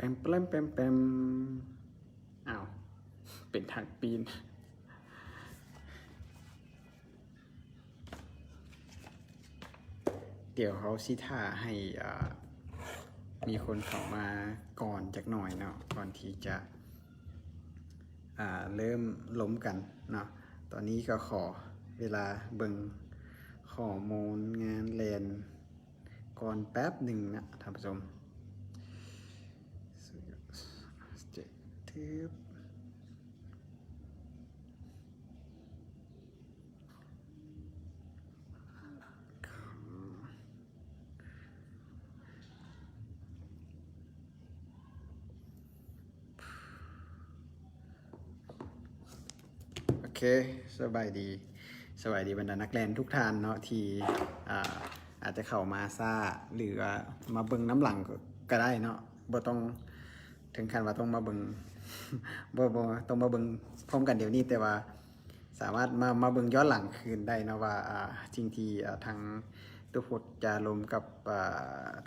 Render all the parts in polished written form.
แปมอ้าวเป็นทางปีนเดี๋ยวเขาสิท่าให้มีคนเข้ามาก่อนจากหน่อยเนาะก่อนที่จะเริ่มล้มกันเนาะตอนนี้ก็ขอเวลาเบิ่งข้อมูลงานเรียนก่อนแป๊บหนึ่งนะท่านผู้ชมทึบโอเคสบายดีบรรดานักเรียนทุกท่านเนาะที่อาจจะเข้ามาซ่าหรือมาเบิ่งน้ำหลังก็ได้เนาะบ่ต้องถึงขั้นว่าต้องมาเบิ่ง บ่ต้องมาเบิ่งพร้อมกันเดี๋ยวนี้แต่ว่าสามารถมาเบิ่งย้อนหลังคืนได้นะว่าจริงที่ทางตุพจน์จะลมกับ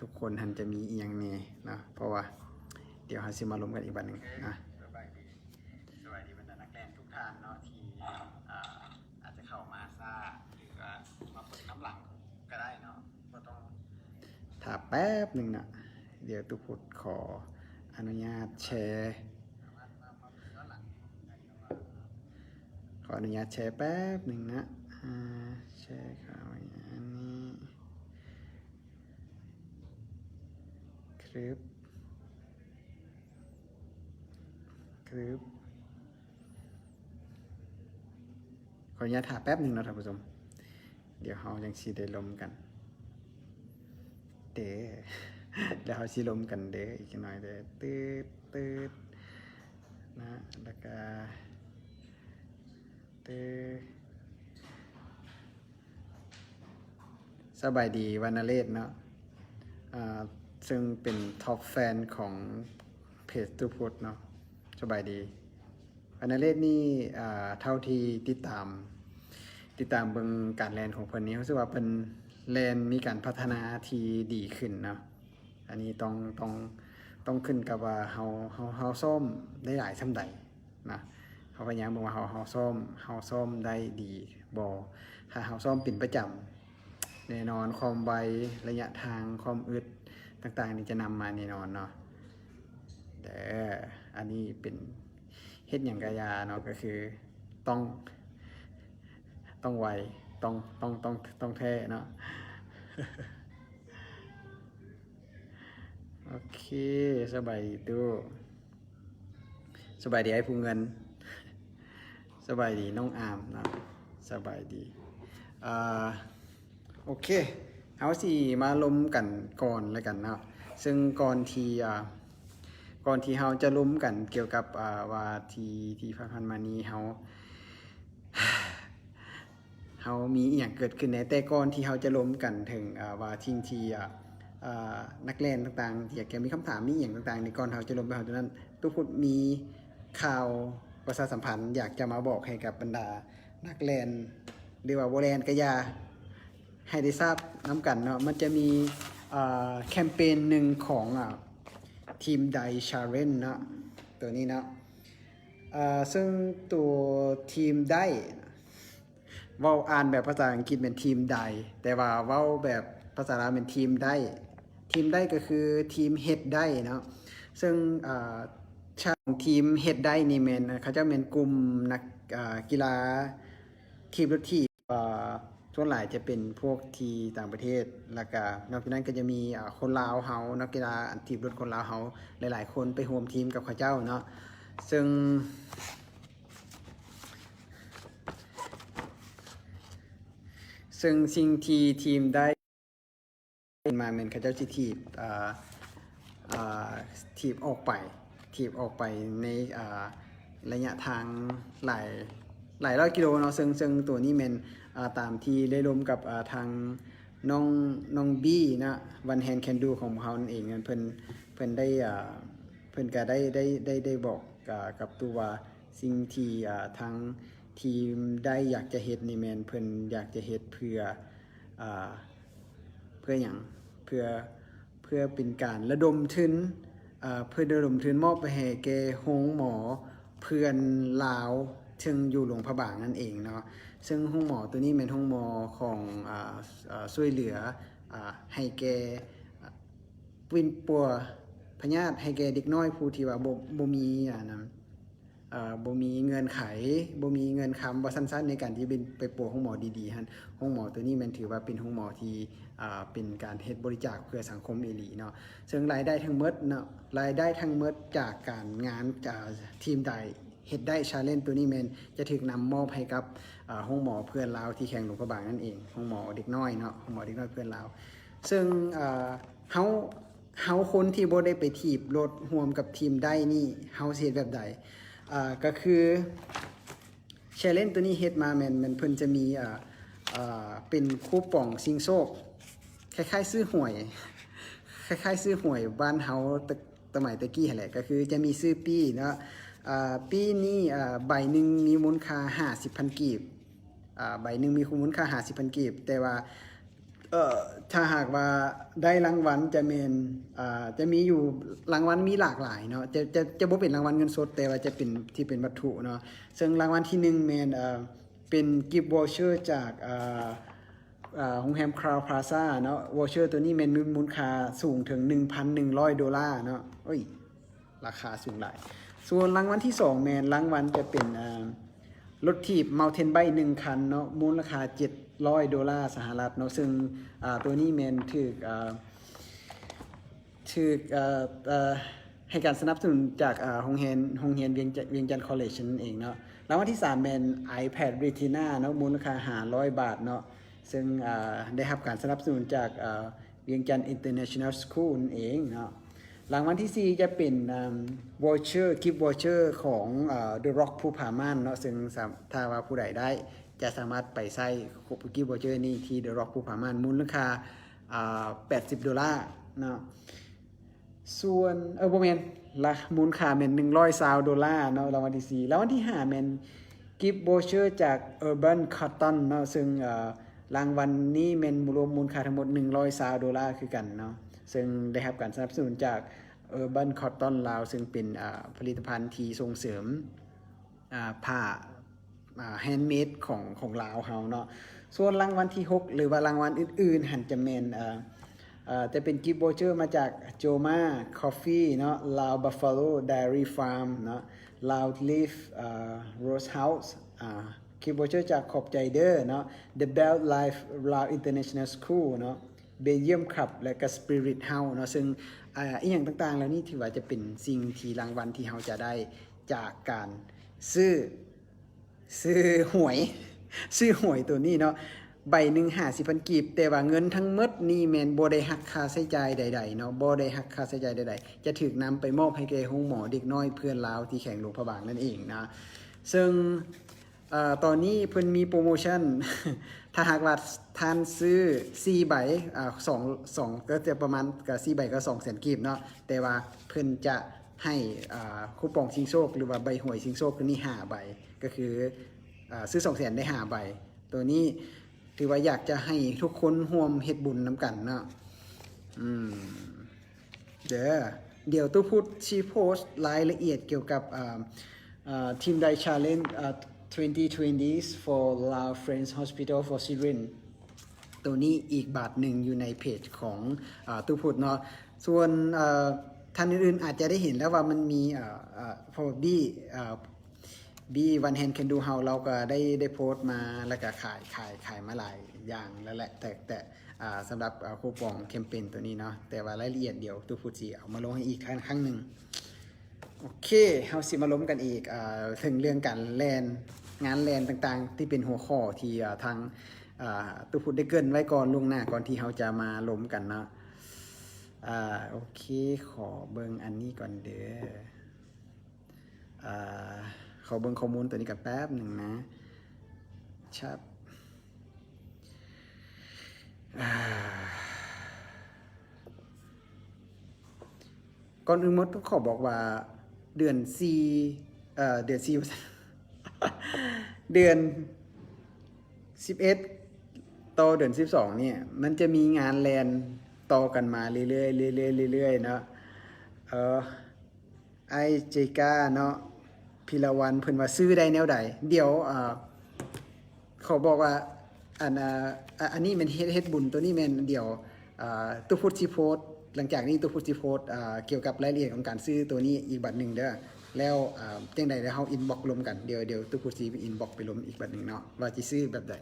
ทุกคนหันจะมีอีหยังแน่นะเพราะว่าเดี๋ยวเราสิมาลมกันอีกวันหนึ่งนะสวัสดีบรรดานักเรียนทุกท่านเนาะที่อาจจะเข้ามาซ่าหรือมาเปิดน้ำหลังก็ได้เนาะก็ต้องถ้าแป๊บหนึ่งนะเดี๋ยวตุพจน์ขออนุญาตแชร์แป๊บหนึ่งนะแชร์ข่าวอย่างนี้คลิปขออนุญาตถ่ายแป๊บหนึ่งนะท่านผู้ชมเดี๋ยวเรายังสิได้ลมกันเด้อเดี๋ยวเราสิลมกันเด้ออีกหน่อยเด้อตืดนะแล้วก็สบายดีวรรณเรศเนาะซึ่งเป็นท็อปแฟนของเพจตุพจน์เนาะสบายดีวรรณเรศนี่เท่าที่ติดตามเบิ่งการแลนของเพิ่นนี้รู้สึกว่าเพิ่นแลนมีการพัฒนาที่ดีขึ้นเนาะอันนี้ต้องขึ้นกับว่าเฮาซ่อมได้หลายส่ำใดนะเขาพยายามบอกว่าเฮาซ่อมได้ดีบ่ถ้าเฮาซ่อมเป็นประจำแน่นอนความไวระยะทางความอึดต่างๆนี่จะนำมาแน่นอนเนาะแต่อันนี้เป็นเฮ็ดหยังกะยาเนาะก็คือต้องไวต้องแท้เนาะ โอเคสบายดีตู้สบายดีไอ้ผู้เงินสบายดีน้องอามนะสบายดีโอเคเอาสิมาล้มกันก่อนแล้วกันเนาะซึ่งก่อนที่เราจะล้มกันเกี่ยวกับว่าที่ผ่านมานี้เรามีอย่างเกิดขึ้นในแต่ก่อนที่เราจะล้มกันถึงว่าทิ้งที่นักเรียนต่างๆที่อยากจะมีคำถามมีอย่างต่างๆในก่อนเราจะลงไปหาตรงนั้นทุกคนมีข่าวประชาสัมพันธ์อยากจะมาบอกให้กับบรรดานักเรียนหรือว่าโบแลนก็อย่าให้ได้ทราบน้ำกันเนาะมันจะมีแคมเปญหนึ่งของทีมไดชาเรนเนาะตัวนี้เนาะซึ่งตัวทีมได้เว้าอ่านแบบภาษาอังกฤษเป็นทีมไดแต่ว่าเว้าแบบภาษาลาวเป็นทีมได้ก็คือทีมเฮ็ดได้เนาะซึ่งชาวทีมเฮ็ดได้นี่แม่นเขาจะเป็นกลุ่มนักกีฬาทีมรถถีบส่วนหลายจะเป็นพวกที่ต่างประเทศแล้วก็นอกจากนั้นก็จะมีคนลาวเฮานักกีฬาทีมรถคนลาวเฮาหลายๆคนไปร่วมทีมกับเขาเจ้าเนาะซึ่งสิ่งที่ทีมได้มาเมนเขาเจ้าสิทีบออกไปในระยะทางหลายร้อยกิโลเนาะซึ่งตัวนี้เมนตามที่ได้ร่วมกับทางน้องบี้นะวันแฮนแคนดูของเขาเองเพิ่นได้เพิ่นก็ได้บอกกับตัวว่าสิ่งที่ทางทีมได้อยากจะเฮ็ดนี่แมนเพิ่นอยากจะเฮ็ดเพื่ออย่างเพื่อเป็นการระดมทุน เพื่อระดมทุนมอบไปให้แก่โรงหมอเพื่อนลาวซึ่งอยู่หลวงพระบางนั่นเองเนาะซึ่งโรงหมอตัวนี้เป็นโรงหมอของช่วยเหลือให้แก่วินปัวพญาติให้แก่เด็กน้อยผู้ที่ว่าบ่มีบ่มีเงินไขบ่มีเงินคำบ่สั้นๆในการที่ไปปัวห้องหมอดีๆหั่นห้องหมอตัวนี้มันถือว่าเป็นห้องหมอที่เป็นการเฮ็ดบริจาคเพื่อสังคมอีหลีเนาะซึ่งรายได้ทั้งหมดเนาะรายได้ทั้งหมดจากการงานทีมใดเฮ็ดได้ชาเลนจ์ตัวนี้แม่นจะถูกนำมอบให้กับห้องหมอเพื่อนลาวที่แข่งหลวงพระบางนั่นเองห้องหมอเด็กน้อยเนาะห้องหมอเด็กน้อยเพื่อนลาวซึ่งเฮาคนที่บ่ได้ไปถีบรถร่วมกับทีมได้นี่เฮาสิเฮ็ดแบบใดก็คือแชร์เลนตัวนี้เฮ็ดมาแม่นเพิ่นจะมีเป็นคูปองชิงโชคคล้ายๆซื้อหวยคล้ายๆซื้อหวยบ้านเฮาสมัยตะกี้แหละก็คือจะมีซื้อปีเนาะปีนี้ใบหนึ่งมีมูลค่า 50,000 กีบใบหนึ่งมีมูลค่า 50,000 กีบแต่ว่าถ้าหากว่าได้รางวัลจะมีอยู่รางวัลมีหลากหลายเนาะจะบ่เป็นรางวัลเงินสดแต่ว่าจะเป็นที่เป็นวัตถุเนาะซึ่งรางวัลที่1แม่นเป็นกิฟต์วอเชอร์จากโรงแรมคราวพลาซ่าเนาะวอเชอร์ตัวนี้แม่นมีมูลค่าสูงถึง $1,100 เนาะราคาสูงหลายส่วนรางวัลที่2แม่นรางวัลจะเป็นรถถีบ Mountain Bike 1 คันเนาะมูลค่า$700 สหรัฐเนาะซึ่งตัวนี้แม่นถูกให้การสนับสนุนจากโรงเรียนเวียงจันทร์คอลเลจนั่นเองเนาะรางวัลที่3แม่น iPad Retina เนาะมูลค่า$500เนาะซึ่งได้รับการสนับสนุนจากเวียงจันทร์ International School นั่นเองเนาะรางวัลที่4จะเป็นvoucher gift voucher ของ The Rock ภูผาม่านเนาะซึ่งถ้าว่าผู้ใดได้จะสามารถไปใช้ gift voucher นี้ที่ The Rock ภูผาม่านมูลค่า$80เนาะส่วนบ่แม่นละมูลค่าแม่น$120เนาะรางวัลที่4รางวัลที่5แม่น gift voucher จาก Urban Cotton เนาะซึ่งรางวัลนี้แม่นรวมมูลค่าทั้งหมด$120คือกันเนาะซึ่งได้รับการสนับสนุนจาก Urban Cotton ลาวซึ่งเป็นผลิตภัณฑ์ที่ส่งเสริมผ้าแฮนด์เมดของลาวเฮาเนาะส่วนรางวัลที่6หรือว่ารางวัลอื่นๆหันจะแม่นจะเป็นกิฟต์วอเชอร์มาจากโจมาคอฟฟี่เนาะลาวบัฟฟาโลไดอารี่ฟาร์มเนาะลาวลีฟโรสเฮาส์กิฟต์วอเชอร์จากขอบใจเด้อเนาะ The Bell Life Lao International School เนาะเบลเยียมคลับและก็สปิริตเฮาเนาะซึ่งอีหยังต่างๆแล้วนี่ถือว่าจะเป็นสิ่งที่รางวัลที่เฮาจะได้จากการซื้อหวยซื้อหวยตัวนี้เนาะใบหนึ่ง50,000 กีบแต่ว่าเงินทั้งหมดนี่แม่นบ่ได้หักค่าใช้จ่ายใดๆเนาะบ่ได้หักค่าใช้จ่ายใดๆจะถูกนำไปมอบให้แก่โรงหมอเด็กน้อยเพื่อนลาวที่แข่งหลวงพระบางนั่นเองนะซึ่งตอนนี้เพิ่นมีโปรโมชั่น ถ้าหากว่าท่านซื้อ4ใบ2ก็จะประมาณกับ4ใบก็200,000 กีบเนาะแต่ว่าเพิ่นจะให้คูปองชิงโชคหรือว่าใบหวยชิงโชคตัวนี้5ใบก็คือซื้อ200,000ได้5ใบตัวนี้ถือว่าอยากจะให้ทุกคนร่วมเฮ็ดบุญนำกันเนาะเดี๋ยวตู้พูดชีโพสต์รายละเอียดเกี่ยวกับทีมไดชาเลนจ์2020s for Lao Friends Hospital for Children ตัวนี้อีกบาทหนึ่งอยู่ในเพจของตู้พูดเนาะส่วนท่านอื่นๆอาจจะได้เห็นแล้วว่ามันมีพอบีวันแฮนด์แคนดูเฮาเราก็ได้โพสต์มาแล้วก็ขายมาหลายอย่างแล้วแหละแต่สำหรับคูปองแคมเปญตัวนี้เนาะแต่ว่ารายละเอียดเดี๋ยวตู้พูดสิเอามาลงให้อีกครั้งหนึ่งโอเคเฮาสิมาล้มกันอีกถึงเรื่องการงานแลนต่างๆที่เป็นหัวข้อที่ทางตู้พูดได้เกินไว้ก่อนล่วงหน้าก่อนที่เฮาจะมาล้มกันเนาะโอเคขอเบิ่งอันนี้ก่อนเด้อขอเบิ่งข้อมูลตัวนี้กันแป๊บหนึ่งนะครับก่อนอื่นหมดต้องขอบอกว่าเดือน4เดือน11ต่อเดือน12เนี่ยมันจะมีงานแลนต่อกันมาเรื่อยๆเนาะ เออไอเจกาเนาะพิรวันเพิ่นว่าซื้อได้แนวใดเดี๋ยวเขาบอกว่าอันนี้มันเฮ็ดบุญตัวนี้แม่นเดี๋ยวตุพุทธิโพสต์หลังจากนี้ตุพุทธิโพสต์เกี่ยวกับรายละเอียดของการซื้อตัวนี้อีกบัดหนึ่งเด้อแล้วจังใดแล้วเฮาอินบ็อกซ์รวมกันเดี๋ยวตุพุทธิอินบ็อกซ์ไปรวมอีกบัดหนึ่งเนาะว่าสิซื้อแบบใด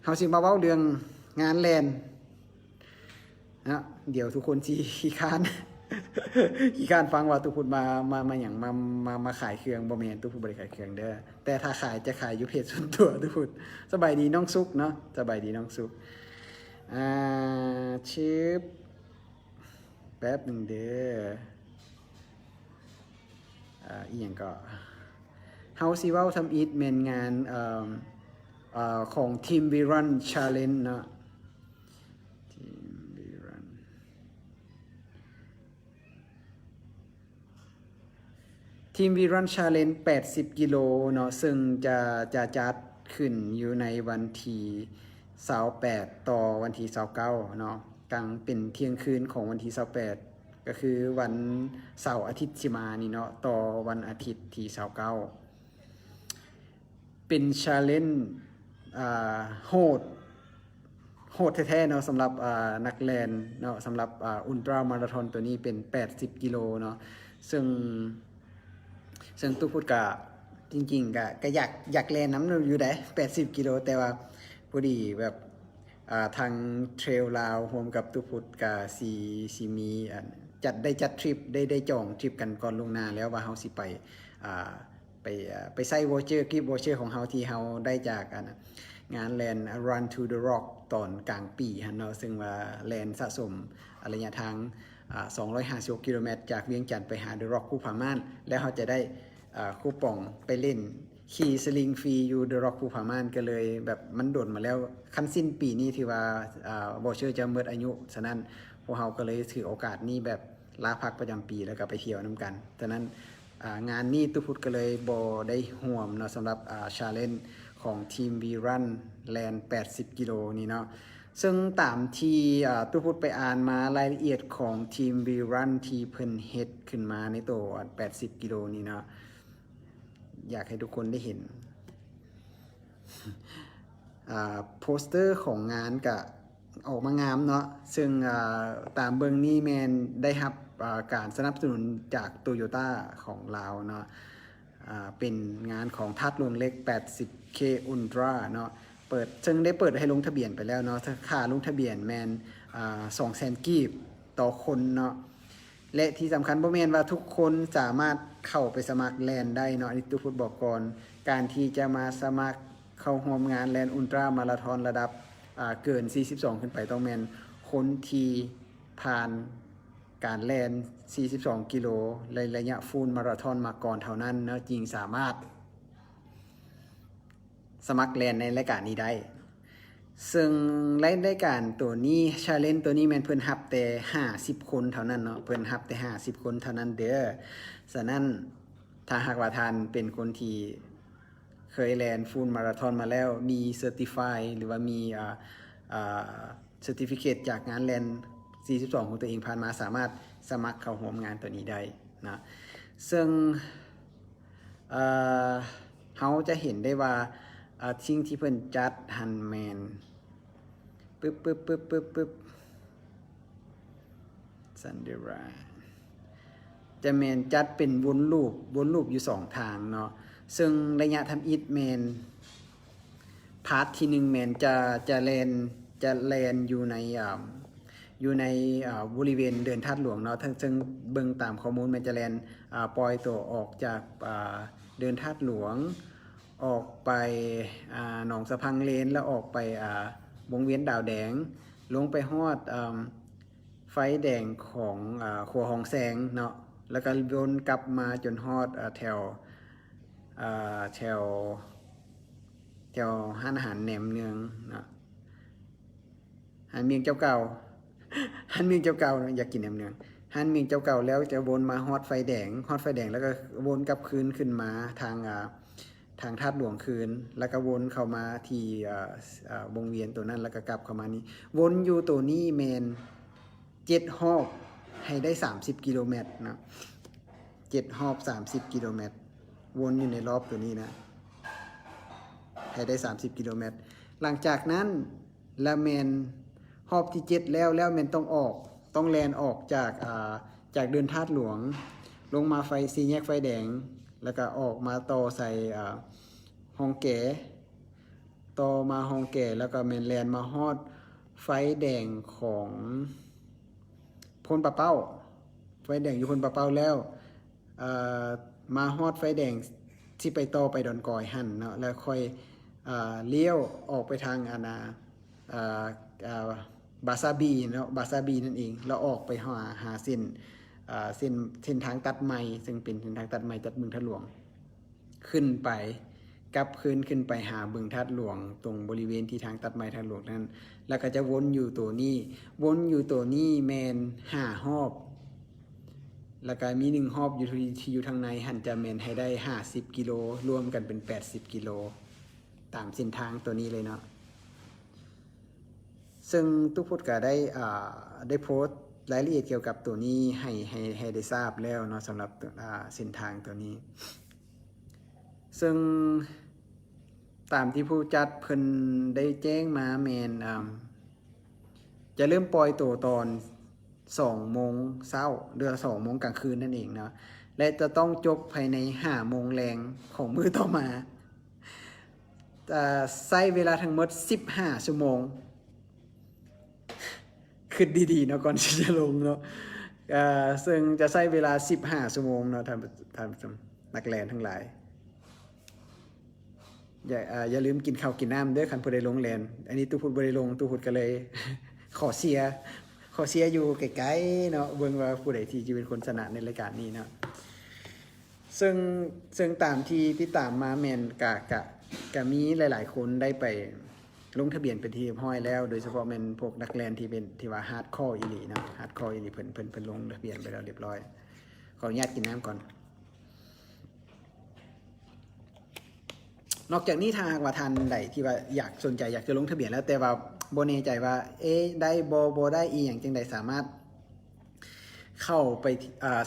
เฮาสิมาเว้าเรื่องงานแลนนะเดี๋ยวทุกคนสิขี้คร้านขี้คร้านฟังว่าตุพุทธมาหยังมาขายเครื่องบ่แม่นตุพุทธบ่ได้ขายเครื่องเด้อแต่ถ้าขายจะขายอยู่เพจส่วนตัวตุพุทธสบายดีน้องซุกเนาะสบายดีน้องซุกชิปแป๊บหนึ่งเด้ออีหยังก็เฮาสิเว้าทำอีทแม่นงานของทีม We Run Challenge เนาะทีม We Run ทีม We Run Challenge 80 กิโลเนาะซึ่งจะจัดขึ้นอยู่ในวันที่28ต่อวันที่29เนาะกลางเป็นเที่ยงคืนของวันที่28ก็คือวันเสาร์อาทิตย์สิมานี่เนาะต่อวันอาทิตย์ที่29เป็น challenge โหดแท้ๆเนาะสำหรับนักแล่นเนาะสำหรับอุลตร้ามาราธอนตัวนี้เป็น80กิโลเนาะซึ่งตู้พูดกะจริงๆก็อยากแล่นน้ำอยู่ได้80กิโลแต่ว่าพอดีแบบทางเทรลลาวรวมกับตู้พูดกะสีมีจัดทริปได้จองทริปกันก่อนล่วงหน้าแล้วว่าเฮาสิไปใส่วอเชอร์กิฟต์วอเชอร์ของเฮาที่เฮาได้จากงานแลน Run to the Rock ตอนกลางปีฮะเนาะซึ่งว่าแลนสะสมระยะทาง256กิโลเมตรจากเวียงจันทร์ไปหา The Rock ภูผาม่านแล้วเฮาจะได้คูปองไปเล่นขี่สลิงฟรีอยู่ The Rock ภูผาม่านก็เลยแบบมันโดดมาแล้วคันสิ้นปีนี้ที่ว่าวอเชอร์จะหมดอายุฉะนั้นพวกเฮาก็เลยถือโอกาสนี้แบบลาพักประจำปีแล้วก็ไปเที่ยวนํกันฉะนั้นงานนี้ตุพุทธก็เลยบ่ได้ห่วมเนาะสำหรับchallenge ของทีม We Run แลน80กิโลนี่เนาะซึ่งตามที่ตุพุทธไปอ่านมารายละเอียดของทีม We Run ที่เพิ่นเฮ็ดขึ้นมาในตัว80กิโลนี่เนาะอยากให้ทุกคนได้เห็นโปสเตอร์ของงานก็ออกมางามเนาะซึ่งตามเบิ่งนี่แมนได้รับการสนับสนุนจากโตโยต้าของลาวเนาะเป็นงานของทัดลวงเล็ก 80K Ultra เนาะซึ่งได้เปิดให้ลงทะเบียนไปแล้วเนาะค่าลงทะเบียนแมน200,000 กีบต่อคนเนาะและที่สำคัญบ่แม่นว่าทุกคนสามารถเข้าไปสมัครแลนได้เนาะอันนี้ตุพุทธบอกก่อนการที่จะมาสมัครเข้าร่วมงานแลนอุลตร้ามาราธอนระดับเกิน42ขึ้นไปต้องแม่นคนที่ผ่านการแล่น42กิโลในระยะฟูลมาราธอนมาก่อนเท่านั้นเนาะจริงสามารถสมัครแล่นในรายการนี้ได้ซึ่งรายการตัวนี้challengeตัวนี้แม่นเพิ่นรับแต่50คนเท่านั้นเนาะเพิ่นรับแต่50คนเท่านั้นเด้อฉะนั้นถ้าหากว่าท่านเป็นคนที่เคยแล่นฟูลมาราธอนมาแล้วมีเซอร์ติฟายหรือว่ามีเซอร์ติฟิเคตจากงานแล่น42ของตัวเองผ่านมาสามารถสมัครเข้าร่วมงานตัวนี้ได้นะซึ่งเขาจะเห็นได้ว่าสิ่งที่เพิ่นจัดฮันแมนปึ๊บซันเดราจะแมนจัดเป็นวนลูปอยู่2ทางเนาะซึ่งระยะทำอิฐแมนพาร์ทที่1แมนจะแลนอยู่ในบริเวณเดินธาตุหลวงเนาะซึ่งเบิ่งตามข้อมูลมันจะแลนปล่อยตัวออกจากเดินธาตุหลวงออกไปหนองสะพังเลนแล้วออกไปวงเวียนดาวแดงลงไปฮอดไฟแดงของขัวหองแสงเนาะแล้วก็วนกลับมาจนฮอดแถวห้านอาหารแหนมเนืองเนาะหันเมียงเจ้าเก่าหันเมียงเจ้าเก่าอยากกินแหนมเนืองหันเมียงเจ้าเก่าแล้วจะวนมาฮอดไฟแดงแล้วก็วนกลับคืนขึ้นมาทางธาตุหลวงคืนแล้วก็วนเข้ามาที่วงเวียนตัวนั้นแล้วก็กลับเข้ามานี้วนอยู่ตัวนี้แมน7 รอบ ให้ได้30กิโลเมตรเนาะ7รอบ30กิโลเมตรวนอยู่ในรอบตัวนี้นะให้ได้30กิโลเมตรหลังจากนั้นละแมนรอบที่7แล้วแมนต้องแลนออกจากเดินธาตุหลวงลงมาไฟ4แยกไฟแดงแล้วก็ออกมาต่อใส่ฮองแก่ต่อมาฮองแก่แล้วก็แมนแลนมาฮอดไฟแดงของพลปะเป้าไฟแดงอยู่พลปะเป้าแล้วมาฮอดไฟแดงที่ไปต่อไปดอนกอยหั่นเนาะแล้วค่อยเลี้ยวออกไปทางบาซาบีเนาะบาซาบีนั่นเองแล้วออกไปหาเส้นทางตัดใหม่ซึ่งเป็นเส้นทางตัดใหม่ตัดบึงทัดหลวงขึ้นไปกลับขึ้นไปหาบึงทัดหลวงตรงบริเวณที่ทางตัดใหม่ทัดหลวงนั้นแล้วก็จะวนอยู่ตัวนี้แมน5รอบแล้วก็มี1รอบอยู่ที่อยู่ทางในหันจะแมนให้ได้50กิโลรวมกันเป็น80กิโลตามเส้นทางตัวนี้เลยเนาะซึ่งทุกพุทธก็ได้โพสต์รายละเอียดเกี่ยวกับตัวนี้ให้ได้ทราบแล้วเนาะสำหรับเส้นทางตัวนี้ซึ่งตามที่ผู้จัดเพิ่นได้แจ้งมาแมนจะเริ่มปล่อยตัวตอน2 โมงเช้าเดือน2 โมงกลางคืนนั่นเองเนาะและจะต้องจบภายใน5 โมงแรงของมื้อต่อมาใช้เวลาทั้งหมด15 ชั่วโมงคิดดีๆเนาะก่อนที่จะลงเนาะซึ่งจะใช้เวลา15 ชั่วโมงเนาะท่านนักแล่นทั้งหลายอย่าลืมกินข้าวกินน้ำเด้อคันผู้ใดลงแล่นอันนี้ตู้พุดบ่ได้ลงตู้พุดก็เลย ขอเชียร์อยู่ไกลๆเนาะเบิ่งว่าผู้ใดที่จะเป็นคนชนะในรายการนี้เนาะซึ่งตามที่ตามมาแม่นกะมีหลายๆคนได้ไปลงทะเบียนเป็นที่เรียบร้อยแล้วโดยเฉพาะแม่นพวกนักแล่นที่เป็นที่ว่าฮาร์ดคอร์อีหลีเนาะฮาร์ดคอร์อีหลีเพิ่นลงทะเบียนไปแล้วเรียบร้อยขออนุญาตกินน้ำก่อนนอกจากนี้ทางว่าท่านใดที่ว่าอยากสนใจอยากจะลงทะเบียนแล้วแต่ว่าบ่แน่ใจว่าได้บ่ได้อีหยังจังใดสามารถเข้าไป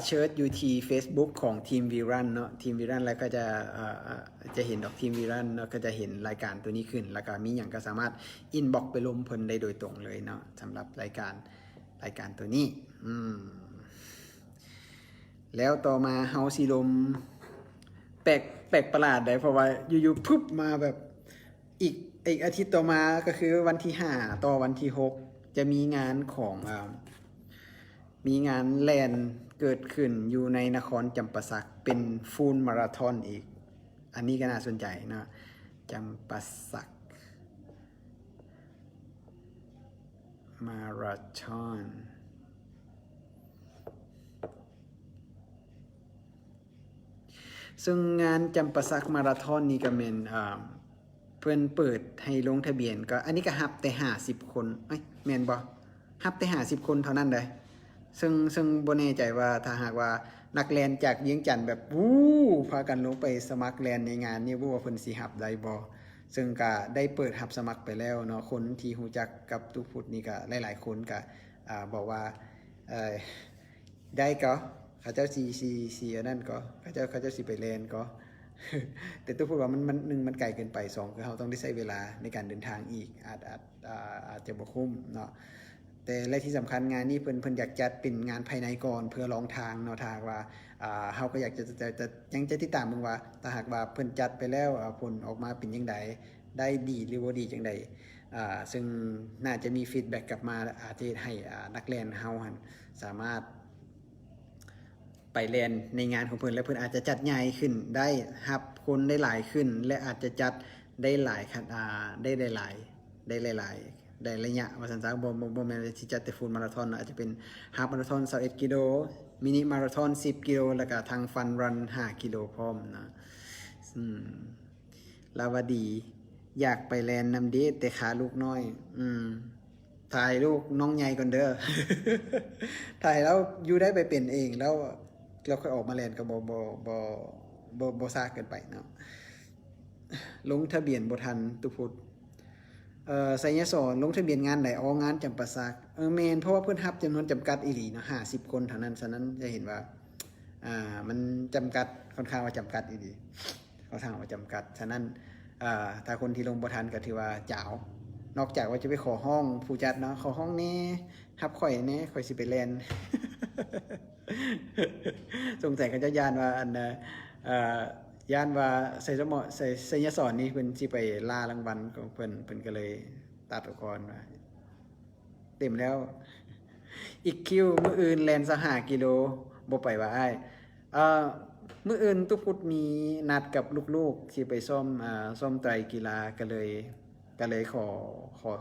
เชิญอยู่ที่ Facebook ของทีม VRun เนาะทีม VRun แล้วก็จะเห็นดอกทีม VRun เนาะก็จะเห็นรายการตัวนี้ขึ้นแล้วก็มีหยังก็สามารถอินบ็อกซ์ไปลงเพิ่นได้โดยตรงเลยเนาะสำหรับรายการตัวนี้แล้วต่อมาเฮาสิลมแปลกประหลาดได้เพราะว่าอยู่ๆปุ๊บมาแบบอีกอาทิตย์ต่อมาก็คือวันที่5ต่อวันที่6จะมีงานของมีงานแลนเกิดขึ้นอยู่ในนครจำปาสักเป็นฟูลมาราธอนอีกอันนี้ก็น่าสนใจนะจำปาสักมาราธอนซึ่งงานจำปาสักมาราธอนนี่ก็เป็นเพิ่นเปิดให้ลงทะเบียนก็อันนี้ก็ฮับแต่50คนแม่นบ่ฮับแต่50คนเท่านั้นเลยซึ่งบ่แน่ใจว่าถ้าหากว่านักแล่นจากเวียงจันทน์แบบพากันลงไปสมัครแล่นในงานนี้บ่ว่าเพิ่นสิฮับได้บ่ซึ่งก็ได้เปิดรับสมัครไปแล้วเนาะคนที่รู้จักกับทุกพุทธนี่ก็หลายๆคนก็บอกว่าได้ก็เขาเจ้าซีอันนั้นก็เขาเจ้าสิไปแล่นก็ แต่ตัวพูดว่ามันไกลเกินไป2คือเราต้องได้ใช้เวลาในการเดินทางอีกอาจจะบ่คุ้มเนาะแต่และที่สำคัญงานนี้เพิ่นอยากจัดเป็นงานภายในก่อนเพื่อลองทางเนาะถ้าหากว่าเฮาก็อยากจะยังจะติดตามมึงว่าถ้าหากว่าเพิ่นจัดไปแล้วผลออกมาเป็นจังไดได้ดีหรือบ่ดีจังไดซึ่งน่าจะมีฟีดแบ็กกลับมาอาจจะให้นักเรียนเฮาหั่นสามารถไปเรียนในงานของเพิ่นและเพิ่นอาจจะจัดใหญ่ขึ้นได้รับคนได้หลายขึ้นและอาจจะจัดได้หลายได้หลายได้ระยะว่าซั่นซะบ่แม่นสิจัดแต่ฟูลมาราธอนอาจจะเป็นฮาล์ฟมาราธอน21กิโลมินิมาราธอน10กิโลแล้วก็ทางฟันรัน5กิโลพร้อมนะลาวดีอยากไปแลนนำเด้แต่ขาลูกน้อยถ่ายลูกน้องใหญ่ก่อนเด้อ ถ่ายแล้วอยู่ได้ไปเป็นเองแล้วค่อยออกมาแลนก็บ่ซ่าเกินไปเนาะลงทะเบียนบ่ทันตุพุทธ ไสยศรลงทะเบียนงานไหนงานจำปาสักแม่นเพราะว่าเพิ่นรับจำนวนจำกัดอีหลีเนาะ50 คนเท่านั้นฉะนั้นจะเห็นว่ามันจำกัดค่อนข้างว่าจำกัดอีหลีค่อนข้างว่าจำกัดฉะนั้นถ้าคนที่ลงบ่ทันก็ถือว่าจ๋าวนอกจากว่าจะไปขอห้องผู้จัดเนาะขอห้องแน่รับข่อยแน่ข่อยสิไปแล่น สงสัยเขาจะย่านว่าย่านว่าไสยศรนี่เพิ่นสิไปล่ารางวัลของเพิ่นก็เลยตัดออกก่อนว่าเต็มแล้วอีกคิวมื้ออื่นแล่น5 กิโลบ่ไปว่าอ้ายมื้ออื่นทุกพุธมีนัดกับลูกๆที่ไปซ่อมไตรกีฬาก็เลยข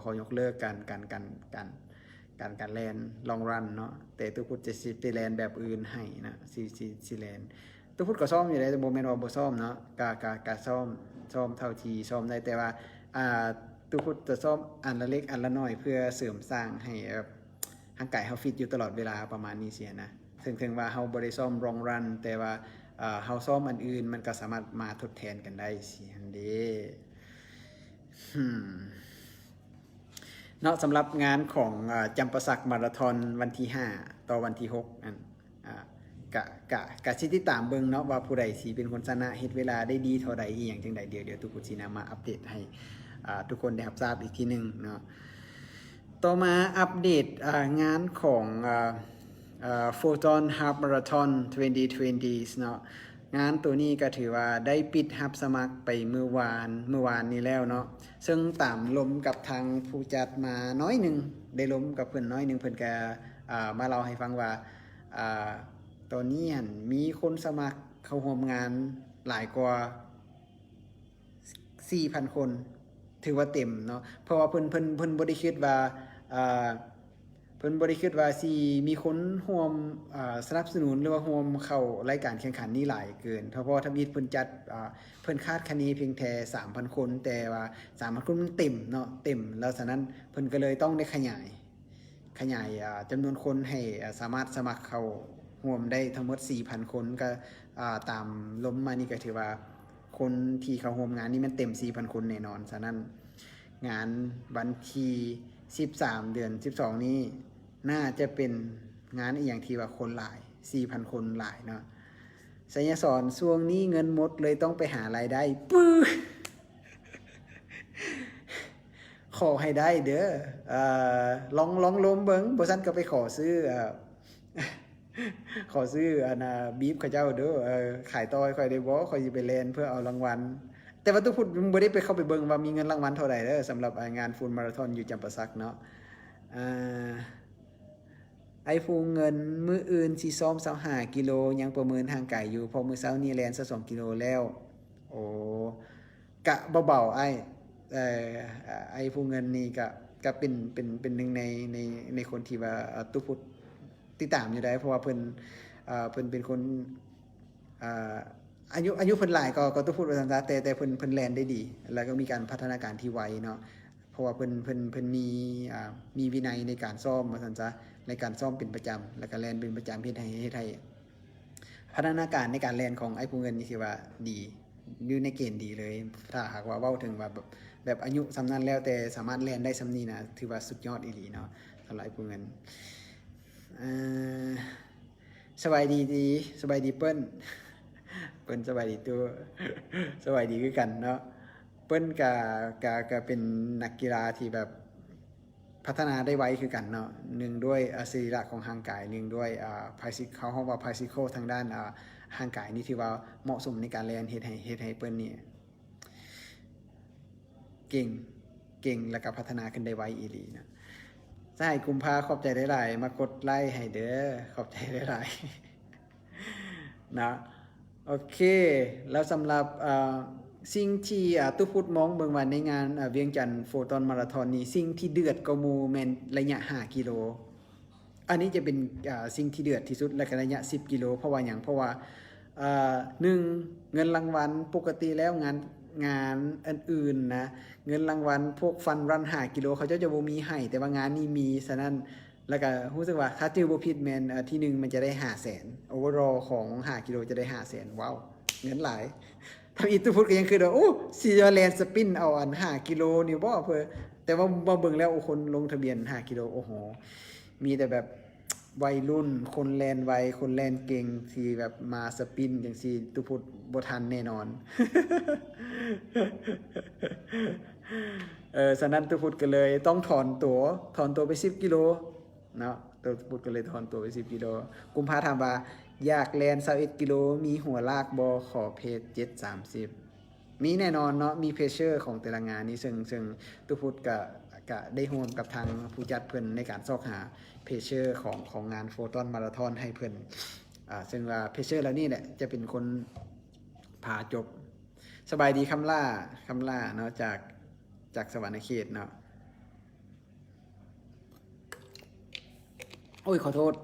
อยกเลิกการแลนลองรันเนาะแต่ทุกพุธจะสิไปแลนแบบอื่นให้นะสิแลนทุกพุธก็ซ่อมอยู่ได้แต่บ่แม่นว่าบ่ซ่อมเนาะก็ซ่อมเท่าที่ซ่อมได้แต่ว่าทุกพุธจะซ่อมอันละเล็กอันละน้อยเพื่อเสริมสร้างให้แบบร่างกายเฮาฟิตอยู่ตลอดเวลาประมาณนี้เสียนะถึงว่าเฮาบ่ได้ซ่อมลองรันแต่ว่าเฮาซ่อมอันอื่นมันก็สามารถมาทดแทนกันได้เสียเด้เนาะสำหรับงานของจำปาสักมาราธอนวันที่5ต่อวันที่6นั่นกะสิติดตามเบิ่งเนาะว่าผู้ใดสิเป็นคนชนะเฮ็ดเวลาได้ดีเท่าใดอีหยังจังใดเดี๋ยวทุกคนสินำมาอัปเดตให้ทุกคนได้รับทราบอีกทีนึงเนาะต่อมาอัปเดตงานของPhoton Half Marathon 2020 เนาะงานตัวนี้ก็ถือว่าได้ปิดรับสมัครไปเมื่อวานนี้แล้วเนาะซึ่งตามลมกับทางผู้จัดมาน้อยหนึ่งได้ลมกับเพิ่นน้อยหนึ่งเพิ่นก็มาเล่าให้ฟังว่าตอนนี้มีคนสมัครเข้าร่วมงานหลายกว่า 4,000 คนถือว่าเต็มเนาะเพราะว่าเพิ่นบ่ได้คิดว่าเพิ่นบ่ได้คิดว่าสิมีคนร่วมสนับสนุนหรือว่าร่วมเข้ารายการแข่งขันนี้หลายเกินเพราะว่าทำอิฐเพิ่นจัดเพิ่นคาดคะเนเพียงแค่ 3,000 คนแต่ว่า 3,000 คนมันเต็มเนาะเต็มแล้วฉะนั้นเพิ่นก็เลยต้องได้ขยายจำนวนคนให้สามารถสมัครเข้าร่วมได้ทั้งหมด 4,000 คนก็ตามล้มมานี่ก็ถือว่าคนที่เข้าร่วมงานนี้มันเต็ม 4,000 คนแน่นอนฉะนั้นงานวันที่13 เดือน 12 นี้น่าจะเป็นงานอีกอย่างที่ว่าคนหลาย 4,000 คนหลายเนาะไสยศรช่วงนี้เงินหมดเลยต้องไปหารายได้ปื้อขอให้ได้เด้อลองล้มเบิ่งบ่ซั่นก็ไปขอซื้อบีฟเขาเจ้าเด้อขายต่อให้ค่อยได้บ่ค่อยสิไปแลนเพื่อเอารางวัลแต่ว่าทุกพุธบ่ได้ไปเข้าไปเบิ่งว่ามีเงินรางวัลเท่าใดเด้อสำหรับงานฟูลมาราธอนอยู่จำปาสักเนาะไอฟูเงินมื้ออื่นสิซ้อม25 กิโลยังประเมินทางไกลอยู่เพราะมื้อเช้านี้แล่นซะ2 กิโลแล้วโอ้กะเบาๆไอฟูเงินนี่ก็เป็นหนึ่งในคนที่ว่าตุพุทธติดตามอยู่ได้เพราะว่าเพิ่นเป็นคนอายุเพิ่นหลายก็ตุพุทธว่าซั่นซะแต่เพิ่นแล่นได้ดีแล้วก็มีการพัฒนาการที่ไวเนาะเพราะว่าเพิ่นมีวินัยในการซ้อมว่าซั่นซะในการซ้อมเป็นประจำแล้วก็แล่นเป็นประจำเฮ็ดให้พัฒนาการในการแล่นของไอ้ผู้เงินนี่คือว่าดีอยู่ในเกณฑ์ดีเลยถ้าหากว่าเว้าถึงว่าแบบอายุสำนั้นแล้วแต่สามารถแล่นได้สำนี้นะถือว่าสุดยอดอีหลีเนาะสำหรับไอ้ผู้เงินสบายดีเปิ้นสบายดีตัวสบายดีคือกันเนาะเปิ้นก็เป็นนักกีฬาที่แบบพัฒนาได้ไวคือกันเนาะหนึ่งด้วยสรีระของร่างกายหนึ่งด้วยเขาเรียกว่า physical ทางด้านร่างกายนี่ที่ว่าเหมาะสมในการเล่นเฮ็ดให้เปิ้นนี่เก่งแล้วก็พัฒนาขึ้นได้ไวอีหลีนะสหายกุมภาขอบใจหลายๆมากดไลค์ให้เด้อขอบใจหลายๆนะโอเคแล้วสำหรับสิ่งที่ตุพุทธมองเบิ่งว่าในงานเวียงจันทร์โฟตอนมาราธอนนี้สิ่งที่เดือดก็หมู่แม่นระยะ5 กิโลอันนี้จะเป็นสิ่งที่เดือดที่สุดและก็ระยะ10 กิโลเพราะว่าหยังเพราะว่า1เงินรางวัลปกติแล้วงานอื่นๆนะเงินรางวัลพวกฟันรัน5 กิโลเขาจะบ่มีให้แต่ว่างานนี้มีฉะนั้นแล้วก็รู้สึกว่าถ้าจื้อบ่ผิดแม่นที่1มันจะได้ 500,000 โอเวอร์ออลของ5 กิโลจะได้ 500,000 ว้าวเงินหลาย ทำอีตุพุทธก็ยังคือว่าโอ้สิจะแลนสปินเอาอัน5กิโลนี่บ่เพิ่นแต่ว่าบ่เบิ่งแล้วโอ้คนลงทะเบียน5กิโลโอ้โหมีแต่แบบวัยรุ่นคนแลนไวคนแลนเก่งที่แบบมาสปินจังซี่ตุพุทธบ่ทันแน่นอน ฉะนั้นตุพุทธก็เลยต้องถอนตัวไป10กิโลเนาะตุพุทธก็เลยถอนตัวไป10กิโลกุมภาถามว่าอยากแลน21กิโลมีหัวลากบ่ขอเพจ730มีแน่นอนเนาะมีเพเชอร์ของแต่ละงานนี้ซึ่งตุพุทธก็ได้ร่วมกับทางผู้จัดเพิ่นในการซอกหาเพเชอร์ของงานโฟตอนมาราธอนให้เพิ่นซึ่งว่าเพเชอร์แล้วนี่แหละจะเป็นคนพาจบสบายดีคำล่าเนาะจากสวรรณเขตเนาะโอ้ยขอโทษ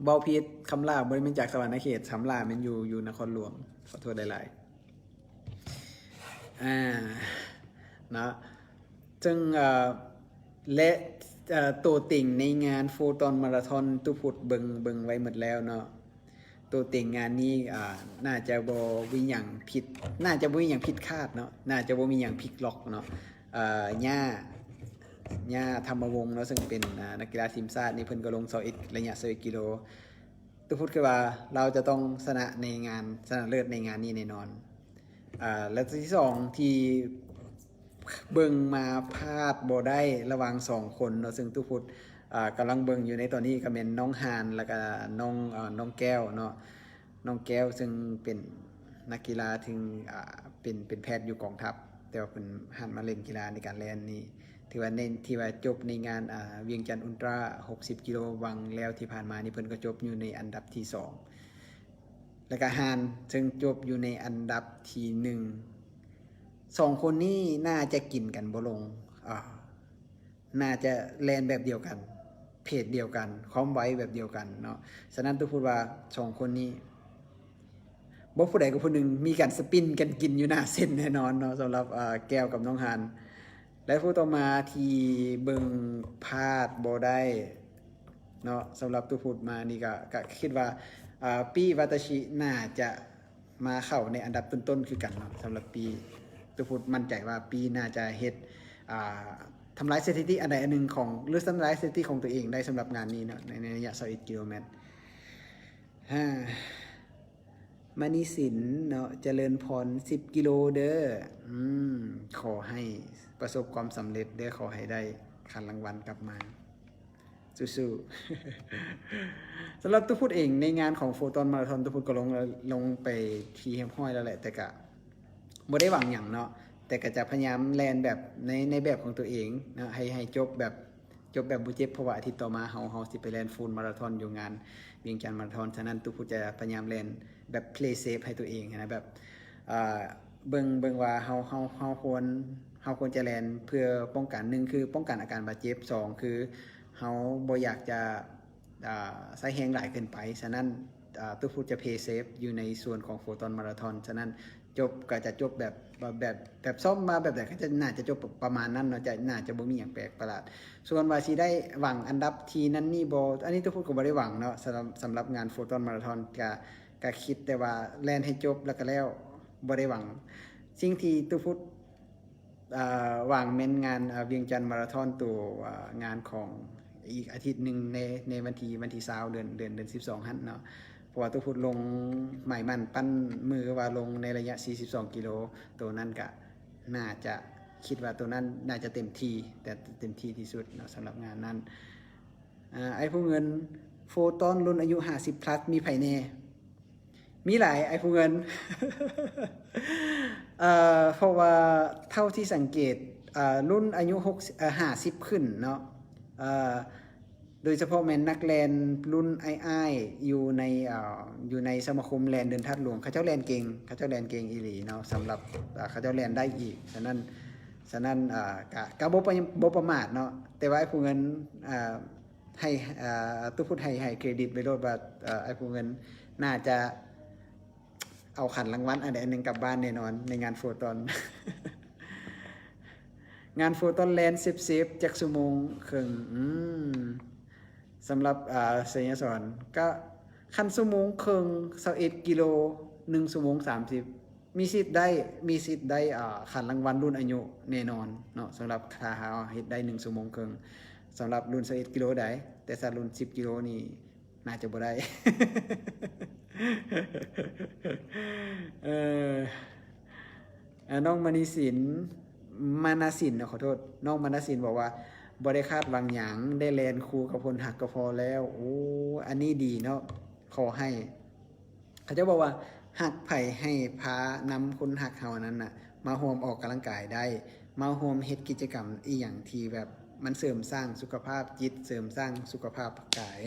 เบาพีดคำล่าบริเวณจากสวรรณเขตคำล่ามันอยู่นครหลวงขอโทษหลายๆนะจึงและตัวติ่งในงานโฟตอนมาราธอนตุพุดเบิงไว้หมดแล้วเนาะตัวติ่งงานนี้น่าจะบ่มีอย่างผิดน่าจะบ่มีอย่างผิดคาดเนาะน่าจะบ่มีอย่างพลิกล็อกเนาะย่าธรรมวงศ์เนาะซึ่งเป็นนักกีฬาทีมชาตินี่เพิ่นก็ลง21ระยะ21กิโลตุพุดคือว่าเราจะต้องชนะเลิศในงานนี้แน่นอนและที่2ที่เบิ่งมาพลาดบ่ได้ระหว่าง2คนเนาะซึ่งตุพุดกำลังเบิ่งอยู่ในตอนนี้ก็เป็นน้องฮานแล้วก็น้องแก้วเนาะน้องแก้วซึ่งเป็นนักกีฬาถึงเป็นแพทย์อยู่กองทัพแต่ว่าเพิ่นหันมาเล่นกีฬาในการแล่นนี้ถือว่าที่ว่าจบในงานเวียงจันทร์อุลตร้า60กิโลวังแล้วที่ผ่านมานี่เพิ่นก็จบอยู่ในอันดับที่2แล้วก็ฮานซึ่งจบอยู่ในอันดับที่1 2คนนี้น่าจะกินกันบ่ลงน่าจะแลนแบบเดียวกันเพจเดียวกันความไว้แบบเดียวกันเนาะฉะนั้นต้องพูดว่า2คนนี้บ่ผู้ใดกับผู้หนึ่งมีการสปินกันกินอยู่หน้าเส้นแน่นอนเนาะสำหรับแก้วกับน้องฮานและผู้ต่อมาที่เบิ่งพลาดบ่ได้เนาะสำหรับตัวพูดมานี่ก็คิดว่าปีวัตชิน่าจะมาเข้าในอันดับต้นๆคือกันเนาะสำหรับปีตัวพูดมั่นใจว่าปีน่าจะเฮ็ดทำลายสถิติอันใดอันหนึ่งของหรือทำลายสถิติของตัวเองได้สำหรับงานนี้เนาะในระยะ21กิโลเมตรมณีสินเนาะเจริญพร10กิโลเด้อขอให้ประสบความสำเร็จเด้อขอให้ได้คันรางวัลกลับมาสู้ๆ สำหรับตุพุดเองในงานของโฟตอนมาราธอนตุพุดก็ลงไปทีเฮมห้อยแล้วแหละแต่ก็บ่ได้หวังอย่างเนาะแต่ก็จะพยายามแลนแบบในแบบของตัวเองนะให้จบแบบบ่เจ็บเพราะว่าอาทิตย์ต่อมาเฮาสิไปแลนฟูลมาราธอนอยู่งานเวียงจันทร์มาราธอนฉะนั้นตุพุดจะพยายามแลนแบบ play safe ให้ตัวเองนะแบบเบิ่งว่าเฮาควรจะแลนเพื่อป้องกัน1คือป้องกันอาการบาดเจ็บ2คือเฮาบ่อยากจะใช้แรงหลายเกินไปฉะนั้นตุพุดจะ play safe อยู่ในส่วนของโฟตอนมาราธอนฉะนั้นจบก็จะจบแบบซ่อมมาแบบไหนก็จะน่าจะจบประมาณนั้นเนาะจะน่าจะบ่มีอย่างแปลกประหลาดส่วนว่าสิได้หวังอันดับทีนั้นนี่บ่อันนี้ตัวพูดก็บ่ได้หวังเนาะสำหรับงานโฟตอนมาราธอนก็คิดแต่ว่าแล่นให้จบแล้วก็แล้วบ่ได้หวังสิ่งที่ตัวพูดหวังแม่นงานเวียงจันทร์มาราธอนตัวงานของอีกอาทิตย์นึงในวันที่20เดือน12หั่นเนาะเพราะว่าตัวพุดลงหมายมั่นปั้นมือว่าลงในระยะ42กิโลตัวนั้นก็น่าจะคิดว่าตัวนั้นน่าจะเต็มที่แต่เต็มที่ที่สุดเนาะสำหรับงานนั้นไอ้ผู้เงินโฟตอนรุ่นอายุ50 plus มีไผแน่มีหลายไอ้ผู้เงิน เพราะว่าเท่าที่สังเกตรุ่นอายุ50ขึ้นเนาะโดยเฉพาะแม่นนักแลนรุ่นอ้ายๆอยู่ในสมาคมแลนเดินทัดหลวงเขาเจ้าแลนเก่งอีหลีเนาะสำหรับเขาเจ้าแลนได้อีกฉะนั้นก็บ่ประมาทเนาะแต่ว่าไอ้ผู้เงินให้ตู้พูดให้เครดิตไปโลดว่าไอ้ผู้เงินน่าจะเอาขันรางวัลอันใดอันหนึ่งกลับบ้านแน่นอนในงานโฟตอน งานโฟตอนแลนด์เซฟจักชั่วโมงครึ่งสำหรับเสียสอนก็คันชั่วโมงครึ่ง21กิโล1ชั่วโมง30 มีสิทธิ์ได้มีสิทธิ์ได้ขันรางวัลรุ่นอายุแน่นอนเนาะสำหรับถ้าหาเฮ็ดได้1ชั่วโมงครึ่งสำหรับรุ่น21กิโลได้แต่ถ้ารุ่น10กิโลนี่น่าจะบ่ได้ เออน้องมณีศิลป์มานาศิลป์ขอโทษน้องมานาศิลป์บอกว่าบ่ได้คาดหวังหยังได้แลนคู่กับพลหักก็พอแล้วโอ้อันนี้ดีเนาะขอให้เขาจะบอกว่าหักไผ่ให้พานำคนหักเฮานั้นน่ะมาโฮมออกกำลังกายได้มาโฮมเฮ็ดกิจกรรมอีหยังที่แบบมันเสริมสร้างสุขภาพจิตเสริมสร้างสุขภาพกาย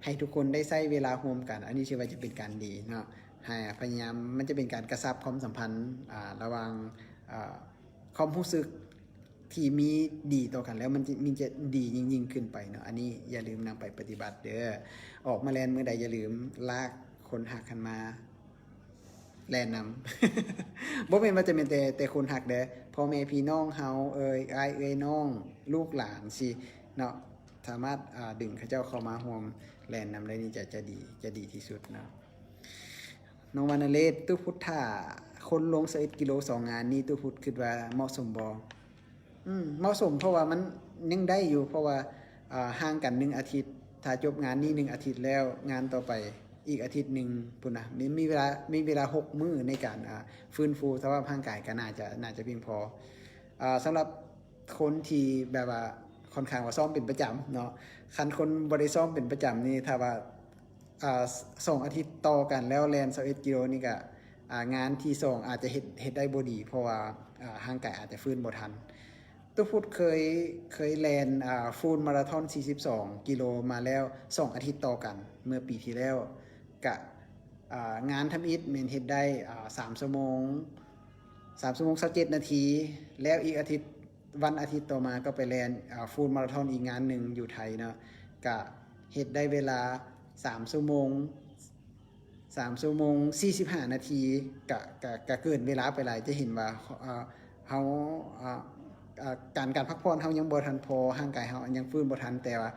ให้ทุกคนได้ใช้เวลาโฮมกันอันนี้เชื่อว่าจะเป็นการดีเนาะให้พยายามมันจะเป็นการกระชับความสัมพันธ์ระหว่างความรู้สึกที่มีดีต่อกันแล้วมันจะดียิ่งขึ้นไปเนาะอันนี้อย่าลืมนำไปปฏิบัติเด้อออกมาแลนเมื่อใดอย่าลืมลากคนหักกันมาแลนนำ บ่เป็นว่าจะเป็นแต่คนหักเด้อพ่อแม่พี่น้องเฮาอ้ายน้องลูกหลานสิเนาะสามารถดึงเขาเจ้าเข้ามาร่วมแลนนำได้นี่จะดีที่สุดเนาะน้องวรรณเลศตู้พุทธาคนลง21กิโล2งานนี้ตู้พุทธคิดว่าเหมาะสมบ่เหมาะสมเพราะว่ามันยังได้อยู่เพราะว่าห่างกัน1อาทิตย์ถ้าจบงานนี้1อาทิตย์แล้วงานต่อไปอีกอาทิตย์นึงพุ่นน่ะมีเวลา6มื้อในการฟื้นฟูสภาพร่างกายก็น่าจะเพียงพอสำหรับคนที่แบบว่าค่อนข้างว่าซ้อมเป็นประจำเนาะคันคนบ่ได้ซ้อมเป็นประจำนี่ถ้าว่า2อาทิตย์ต่อกันแล้วแล่น21กิโลนี่ก็งานที่2อาจจะเฮ็ดได้บ่ดีเพราะว่าร่างกายอาจจะฟื้นบ่ทันตัวพุทธเคยแลนฟูลมาราธอน42กิโลมาแล้ว2อาทิตย์ต่อกันเมื่อปีที่แล้วกะงานทำอิฐเมนเฮ็ดได้3ชั่วโมง27นาทีแล้วอีกวันอาทิตย์ต่อมาก็ไปแลนฟูลมาราธอนอีกงานหนึ่งอยู่ไทยเนาะกะเฮ็ดได้เวลา3ชั่วโมง45นาทีกะเกินเวลาไปหลายจะเห็นว่าเฮาการพักผ่อนเฮายังบ่ทันพอร่างกายเฮายังฟื้นบ่ทันแต่ว่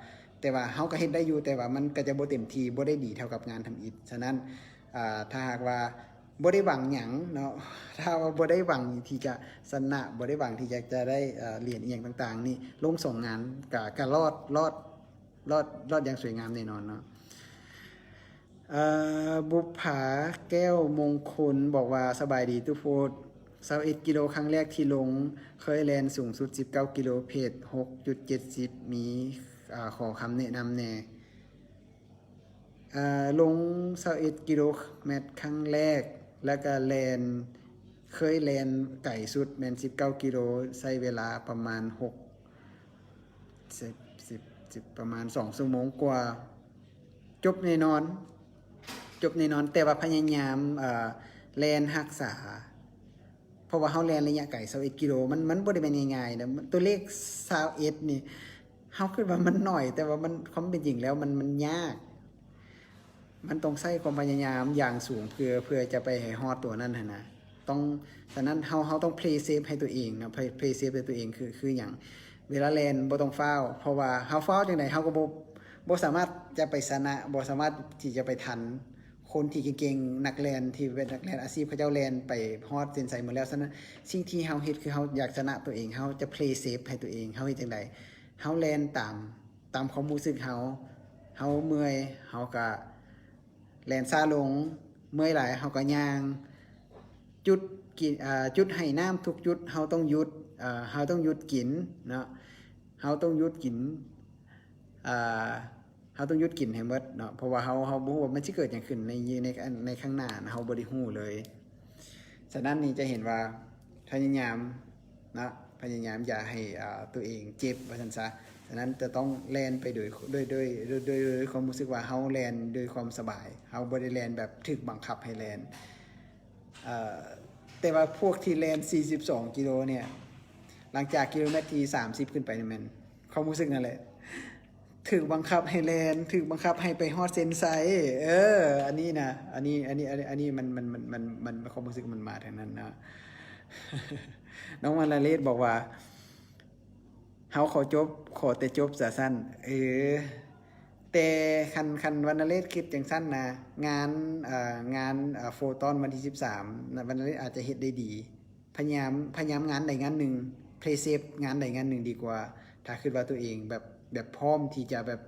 าเฮาก็เฮ็ดได้อยู่แต่ว่ามันก็จะบ่เต็มที่บ่ได้ดีเท่ากับงานทำอิฐฉะนั้นถ้าหากว่าบ่ได้หวังหยังเนาะถ้าว่าบ่ได้หวังที่จะชนะบ่ได้หวังที่จะได้เหรียญอีหยังต่างๆนี่ลง2งานก็รอดอย่างสวยงามแน่นอนเนาะบุปผาแก้วมงคลบอกว่าสบายดีทุกคน21กิโลครั้งแรกที่ลงเคยแลนสูงสุด19กิโลเพจ 6.70 มีขอคำแนะนำแน่ลง21กิโลเมตรครั้งแรกแล้วก็เคยแลนไก่สุดแมน19กิโลใช้เวลาประมาณ10ประมาณ2ชั่วโมงกว่าจบแน่นอนแต่ว่าพยายามแลนรักษาเพราะว่าเฮาแลนระยะไกล21กิโลมันบ่ได้เป็นง่ายๆนะตัวเลข21นี่เฮาคิดว่ามันน้อยแต่ว่ามันความเป็นจริงแล้วมันยากมันต้องใช้ความพยายามอย่างสูงเพื่อจะไปให้ฮอดตัวนั้นนะต้องฉะนั้นเฮาต้อง play safe ให้ตัวเองนะ play safe ให้ตัวเองคือหยังเวลาแลนบ่ต้องฟาวเพราะว่าเฮาฟาวจังได๋เฮาก็บ่สามารถจะไปชนะบ่สามารถที่จะไปทันคนที่เก่งๆนักแลนที่เป็นนักแลนอาชีพเขาเจ้าแลนไปฮอดเส้นชัยหมดแล้วฉะนั้นสิ่งที่เฮาเฮ็ดคือเฮาอยากชนะตัวเองเฮาจะ play safe ให้ตัวเองเฮาเฮ็ดจังได๋เฮาแลนตามความรู้สึกเฮาเมื่อยเฮาก็แลนช้าลงเมื่อยหลายเฮาก็ย่างจุดให้น้ำทุกจุดเฮาต้องหยุดกินเนาะเฮาต้องหยุดกินเฮาต้องหยุดกินให้หมดเนาะเพราะว่าเฮาบ่ฮู้ว่ามันสิเกิดหยังขึ้นในข้างหน้าเฮาบ่ได้ฮู้เลยฉะนั้นนี่จะเห็นว่าพยายามนะพยายามอย่าให้ตัวเองเจ็บว่าซั่นซะฉะนั้นจะต้องแล่นไปโดยความรู้สึกว่าเฮาแล่นโดยความสบายเฮาบ่ได้แล่นแบบถูกบังคับให้แล่นแต่ว่าพวกที่แล่น42กิโลเนี่ยหลังจากกิโลเมตรที่30ขึ้นไปนี่มันความรู้สึกนั่นแหละถูกบังคับให้แลนถูกบังคับให้ไปฮอดเส้นชัยอันนี้นะอันนี้มันความรู้สึกมันมาทางนั้นนะน้องวรรณเลศบอกว่าเฮาขอแต่จบซะสั้น แต่คันวรรณเรศคิดจังสั้นนะงานงานโฟตอนวันที่13นะวรรณเรศอาจจะเฮ็ดได้ดีพยายามงานใดงานหนึ่งเพลย์เซฟงานใดงานหนึ่งดีกว่าถ้าคิดว่าตัวเองแบบพร้อมที่จะแบบ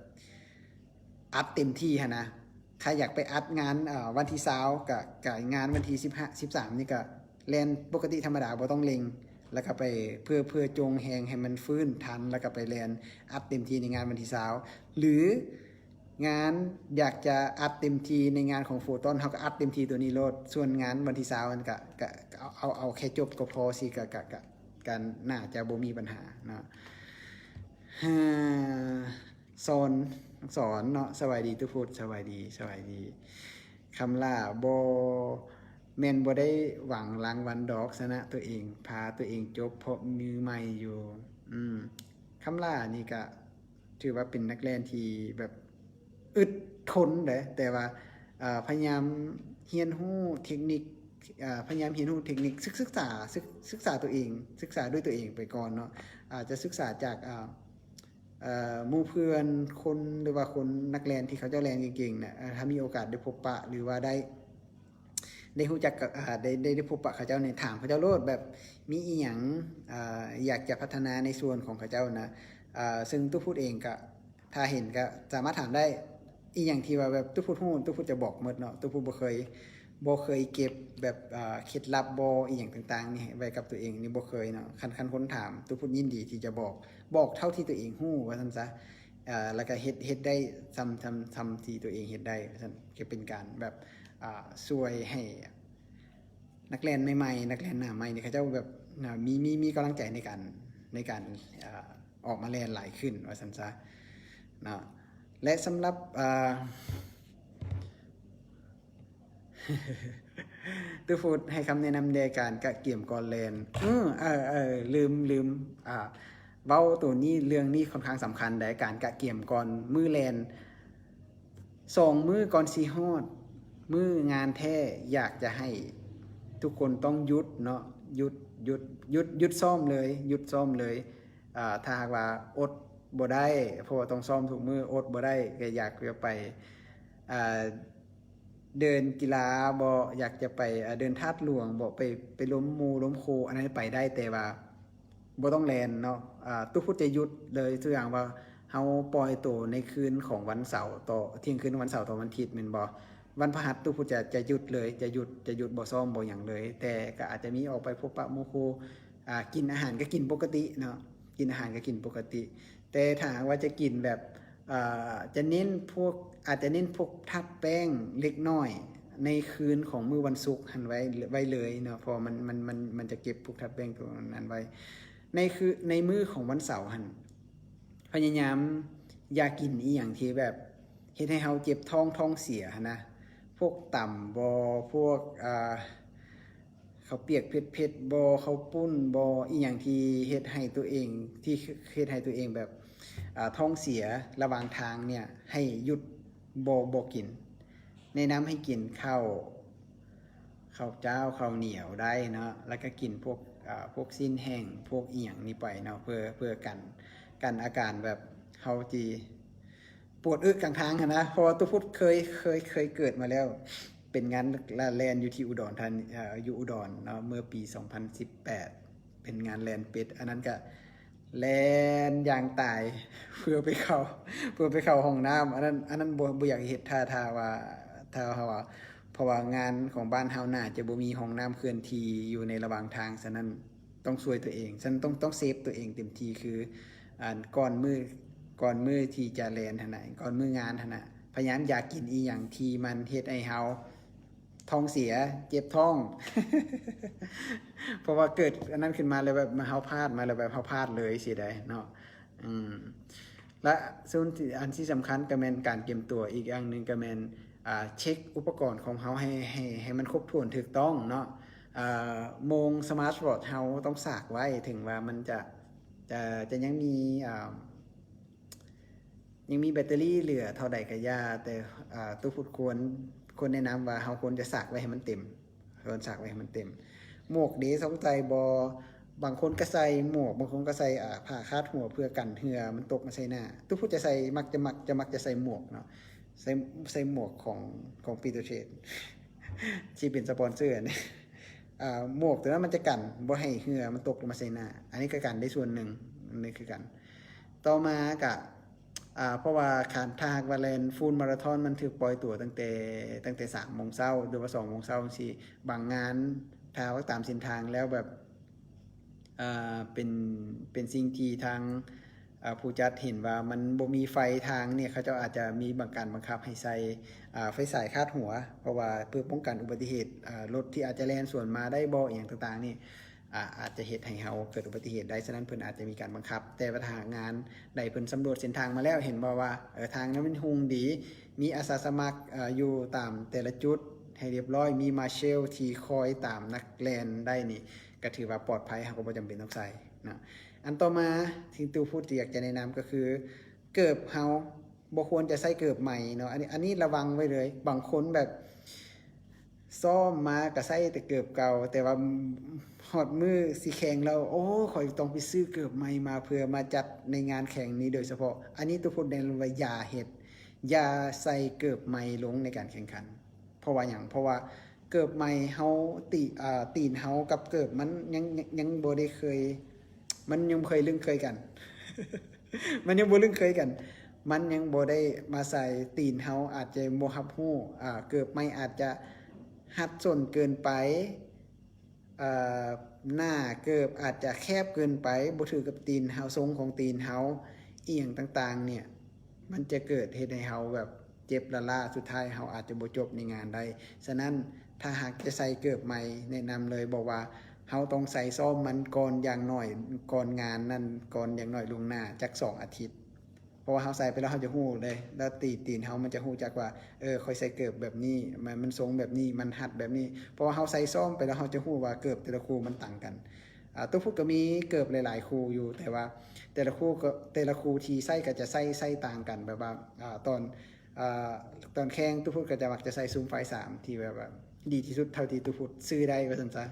อัดเต็มที่ฮะนะใครอยากไปอัดงานวันที่20กับงานวันที่13นี่ก็แล่นปกติธรรมดาบ่ต้องเล็งแล้วก็ไปเพื่อจงแหงให้มันฟื้นทันแล้วก็ไปแล่นอัดเต็มที่ในงานวันที่20หรืองานอยากจะอัดเต็มทีในงานของโฟตอนเขาก็อัดเต็มทีตัวนี้โลดส่วนงานวันที่20มันก็เอาแค่จบก็พอสิกันน่าจะบ่มีปัญหาเนาะสอนเนาะสวัสดีทุกคนสวัสดีคำล่าบ่แม่นบ่ได้หวังรางวัลดอกชนะตัวเองพาตัวเองจบเพราะมือใหม่อยู่คำล่านี่ก็ถือว่าเป็นนักเรียนที่แบบอึดทนเด้แต่ว่าพยายามเรียนรู้เทคนิคพยายามเรียนรู้เทคนิคศึกษาตัวเองศึกษาด้วยตัวเองไปก่อนเนาะอาจจะศึกษาจากหมู่เพื่อนคนหรือว่าคนนักเรียนที่เขาเจ้าแรงเก่งๆเนี่ยถ้ามีโอกาสได้พบปะหรือว่าได้รู้จักกับได้พบปะเขาเจ้าในถามเขาเจ้าโลดแบบมีอีหยังอยากจะพัฒนาในส่วนของเขาเจ้านะซึ่งตู้พูดเองก็ถ้าเห็นก็สามารถถามได้อีหยังที่ว่าแบบตู้พูดจะบอกหมดเนาะตู้พูดบ่เคยเก็บแบบเคล็ดลับบ่อีหยังต่างๆนี่ไว้กับตัวเองนี่บ่เคยเนาะคันคนถามตู้พูดยินดีที่จะบอกเท่าที่ตัวเองฮู้ว่าซั่นซะแล้วก็เฮ็ดได้ทำที่ตัวเองเฮ็ดได้ว่าซั่นก็เป็นการแบบช่วยให้นักเรียนใหม่ๆนักเรียนหน้าใหม่นี่เขาเจ้าแบบมีกำลังใจในการออกมาเรียนหลายขึ้นว่าซั่นซะเนาะและสำหรับตู้ฟูดให้คำแนะนำในการกะเกี่ยมก่อนแลนลืมเว้าตัวนี้เรื่องนี้ค่อนข้างสำคัญในการกะเกี่ยมก่อนมือแลน2 มื้อก่อนสิฮอดมื้องานแท้อยากจะให้ทุกคนต้องหยุดเนาะหยุดซ่อมเลยถ้าหากว่าอดบ่ได้เพราะว่าต้องซ่อมทุกมื้ออดบ่ได้ก็อยากจะไปเดินกีฬาบ่อยากจะไปเดินธาตุหลวงบ่ไปล้มหมู่ล้มครูอันนั้นไปได้แต่ว่าบ่ต้องแล่นเนาะทุกพุทธจะหยุดเลยตัวอย่างว่าเฮาปล่อยตัวในคืนของวันเสาร์ต่อเที่ยงคืนวันเสาร์ต่อวันอาทิตย์แม่นบ่วันพฤหัสทุกพุทธจะหยุดเลยจะหยุดบ่ซ้อมบ่หยังเลยแต่ก็อาจจะมีออกไปพบปะหมู่ครูกินอาหารก็กินปกติเนาะกินอาหารก็กินปกติแต่ถ้าว่าจะกินแบบจะเน้นอาจจะเน้นพวกทับแป้งเล็กน้อยในคืนของมื้อวันศุกร์หันไว้เลยเนาะเพราะมันจะเก็บพวกทับแป้งตัวนั้นไว้ในมื้อของวันเสาร์หันพยายามอย่ากินอีหยังที่แบบเฮ็ดให้เฮาเจ็บท้องเสียนะพวกต่ำบ่พวกข้าวเปียกเผ็ดบ่ข้าวปุ้นบ่อีหยังที่เฮ็ดให้ตัวเองแบบท้องเสียระหว่างทางเนี่ยให้หยุดบ่กินแนะนำให้กินข้าวเจ้าข้าวเหนียวได้เนาะแล้วก็กินพวกสิ้นแห้งพวกอีหยังนี่ไปเนาะเพื่อกันอาการแบบเฮาจีปวดอึกลางทางนะเพราะว่าตัวพุทธเคยเกิดมาแล้วเป็นงานแลนอยู่ที่อุดรธานีอยู่อุดรเนาะเมื่อปี2018เป็นงานแลนเป็ดอันนั้นก็แลนอย่างตายเพื่อไปเข้าห้องน้ำอันนั้นบ่อยากเฮ็ดท่าว่าเพราะว่างานของบ้านเฮาน่าจะบ่มีห้องน้ำเคลื่อนที่อยู่ในระหว่างทางฉะนั้นต้องช่วยตัวเองฉันต้องเซฟตัวเองเต็มที่คือก่อนมื้อที่จะแลนหั่นน่ะก่อนมื้องานหั่นน่ะพยายามอยากกินอีหยังที่มันเฮ็ดให้เฮาท้องเสียเจ็บท้อง เพราะว่าเกิดอันนั้นขึ้นมาเลยแบบเฮาพลาดมาแล้วแบบเฮาพลาดเลยสิได้เนาะและส่วนอันที่สำคัญก็แม่นการเตรียมตัวอีกอย่างนึงก็แม่นเช็คอุปกรณ์ของเฮาให้มันครบถ้วนถูกต้องเนาะโมงสมาร์ทวอทช์เฮาต้องสากไว้ถึงว่ามันจะยังมีแบตเตอรี่เหลือเท่าใดก็ย่าแต่ตู้พุดควรแนะนำว่าเฮาควรจะสากไว้ให้มันเต็มควรสากไว้ให้มันเต็มหมวกเดสงใจ บางคนก็ใส่หมวกบางคนก็ใส่ผ้าคาดหัวเพื่อกันเหงื่อมันตกมาใส่หน้าทุกผู้จะใส่มักจะใส่หมวกเนาะใส่หมวกของปีเตอร์เชดที่เป็นสปอนเซอร์เนี่ยหมวกตัวนั้นมันจะกันบ่ให้เหงื่อมันตกลงมาใส่หน้าอันนี้ก็กันได้ส่วนหนึ่งนี่คือกันต่อมากะเพราะว่าถ้าหากว่าแลนฟูลมาราธอนมันถูกปล่อยตัวตั้งแต่3 โมงเช้าหรือว่า2 โมงเช้าสิบางงานถ้าว่าตามเส้นทางแล้วแบบเป็นสิ่งที่ทางผู้จัดเห็นว่ามันบ่มีไฟทางเนี่ยเขาจะอาจจะมีการบังคับให้ใส่ไฟสายคาดหัวเพราะว่าเพื่อป้องกันอุบัติเหตุรถที่อาจจะแล่นสวนมาได้บ่อย่างต่างๆนี่อาจจะเหตุให้เฮาเกิดอุบัติเหตุได้ฉะนั้นเพิ่นอาจจะมีการบังคับแต่ว่าทางงานได้เพิ่นสำรวจเส้นทางมาแล้วเห็นบ่ว่าทางนั้นมันหุงดีมีอาสาสมัครอยู่ตามแต่ละจุดให้เรียบร้อยมีมาร์เชลที่คอยตามนักแล่นได้นี่ก็ถือว่าปลอดภัยครับก็บ่จำเป็นต้องใส่นะอันต่อมาที่ตู้พูดอยากจะแนะนำก็คือเกิบเฮาบ่ควรจะใส่เกิบใหม่เนาะอันนี้ระวังไว้เลยบางคนแบบซ่อมมาก็ใส่แต่เกิบเก่าแต่ว่าฮอดมือสิแข่งแล้วโอ้ข่อยต้องไปซื้อเกิบใหม่มาเพื่อมาจัดในงานแข่งนี้โดยเฉพาะอันนี้ตู้พูดแนะนำว่าอย่าเฮ็ดอย่าใส่เกิบใหม่ลงในการแข่งขันเพราะว่าหยังเพราะว่าเกิบใหม่เฮาตีนเฮากับเกิบมันยังบ่ได้เคยมันยังเคยลึงเคยกัน มันยังบ่ลึงเคยกันมันยังบ่ได้มาใส่ตีนเฮาอาจจะบ่รับรู้เกิบไม่อาจจะหัดส่วนเกินไปหน้าเกิบอาจจะแคบเกินไปบ่ถือกับตีนเฮาทรงของตีนเฮาอีหยังต่างๆเนี่ยมันจะเกิดเหตุให้เฮาแบบเจ็บละล่าสุดท้ายเฮาอาจจะบ่จบในงานได้ฉะนั้นถ้าหากจะใส่เกิบใหม่แนะนำเลยบอกว่าเฮาต้องใส่ซ่อมมันก่อนอย่างน้อยก่อนงานนั่นก่อนอย่างน้อยล่วงหน้าจัก2 อาทิตย์เพราะว่าเฮาใส่ไปแล้วเฮาจะฮู้เลยแล้วตีนเฮามันจะฮู้จักว่าค่อยใส่เกิบแบบนี้มันทรงแบบนี้มันหัดแบบนี้เพราะว่าเฮาใส่ซ่อมไปแล้วเฮาจะฮู้ว่าเกิบแต่ละคู่มันต่างกันตัวพุทธก็มีเกิบหลายๆคู่อยู่แต่ว่าแต่ละคู่ที่ใส่ก็จะใส่ต่างกันแบบว่าตอนแข่งตัวพุทธก็จะมักจะใส่ซูมไฟ3ที่แบบว่าดีที่สุดเท่าที่ตัวพุทธซื้อได้ว่าซั่นซะ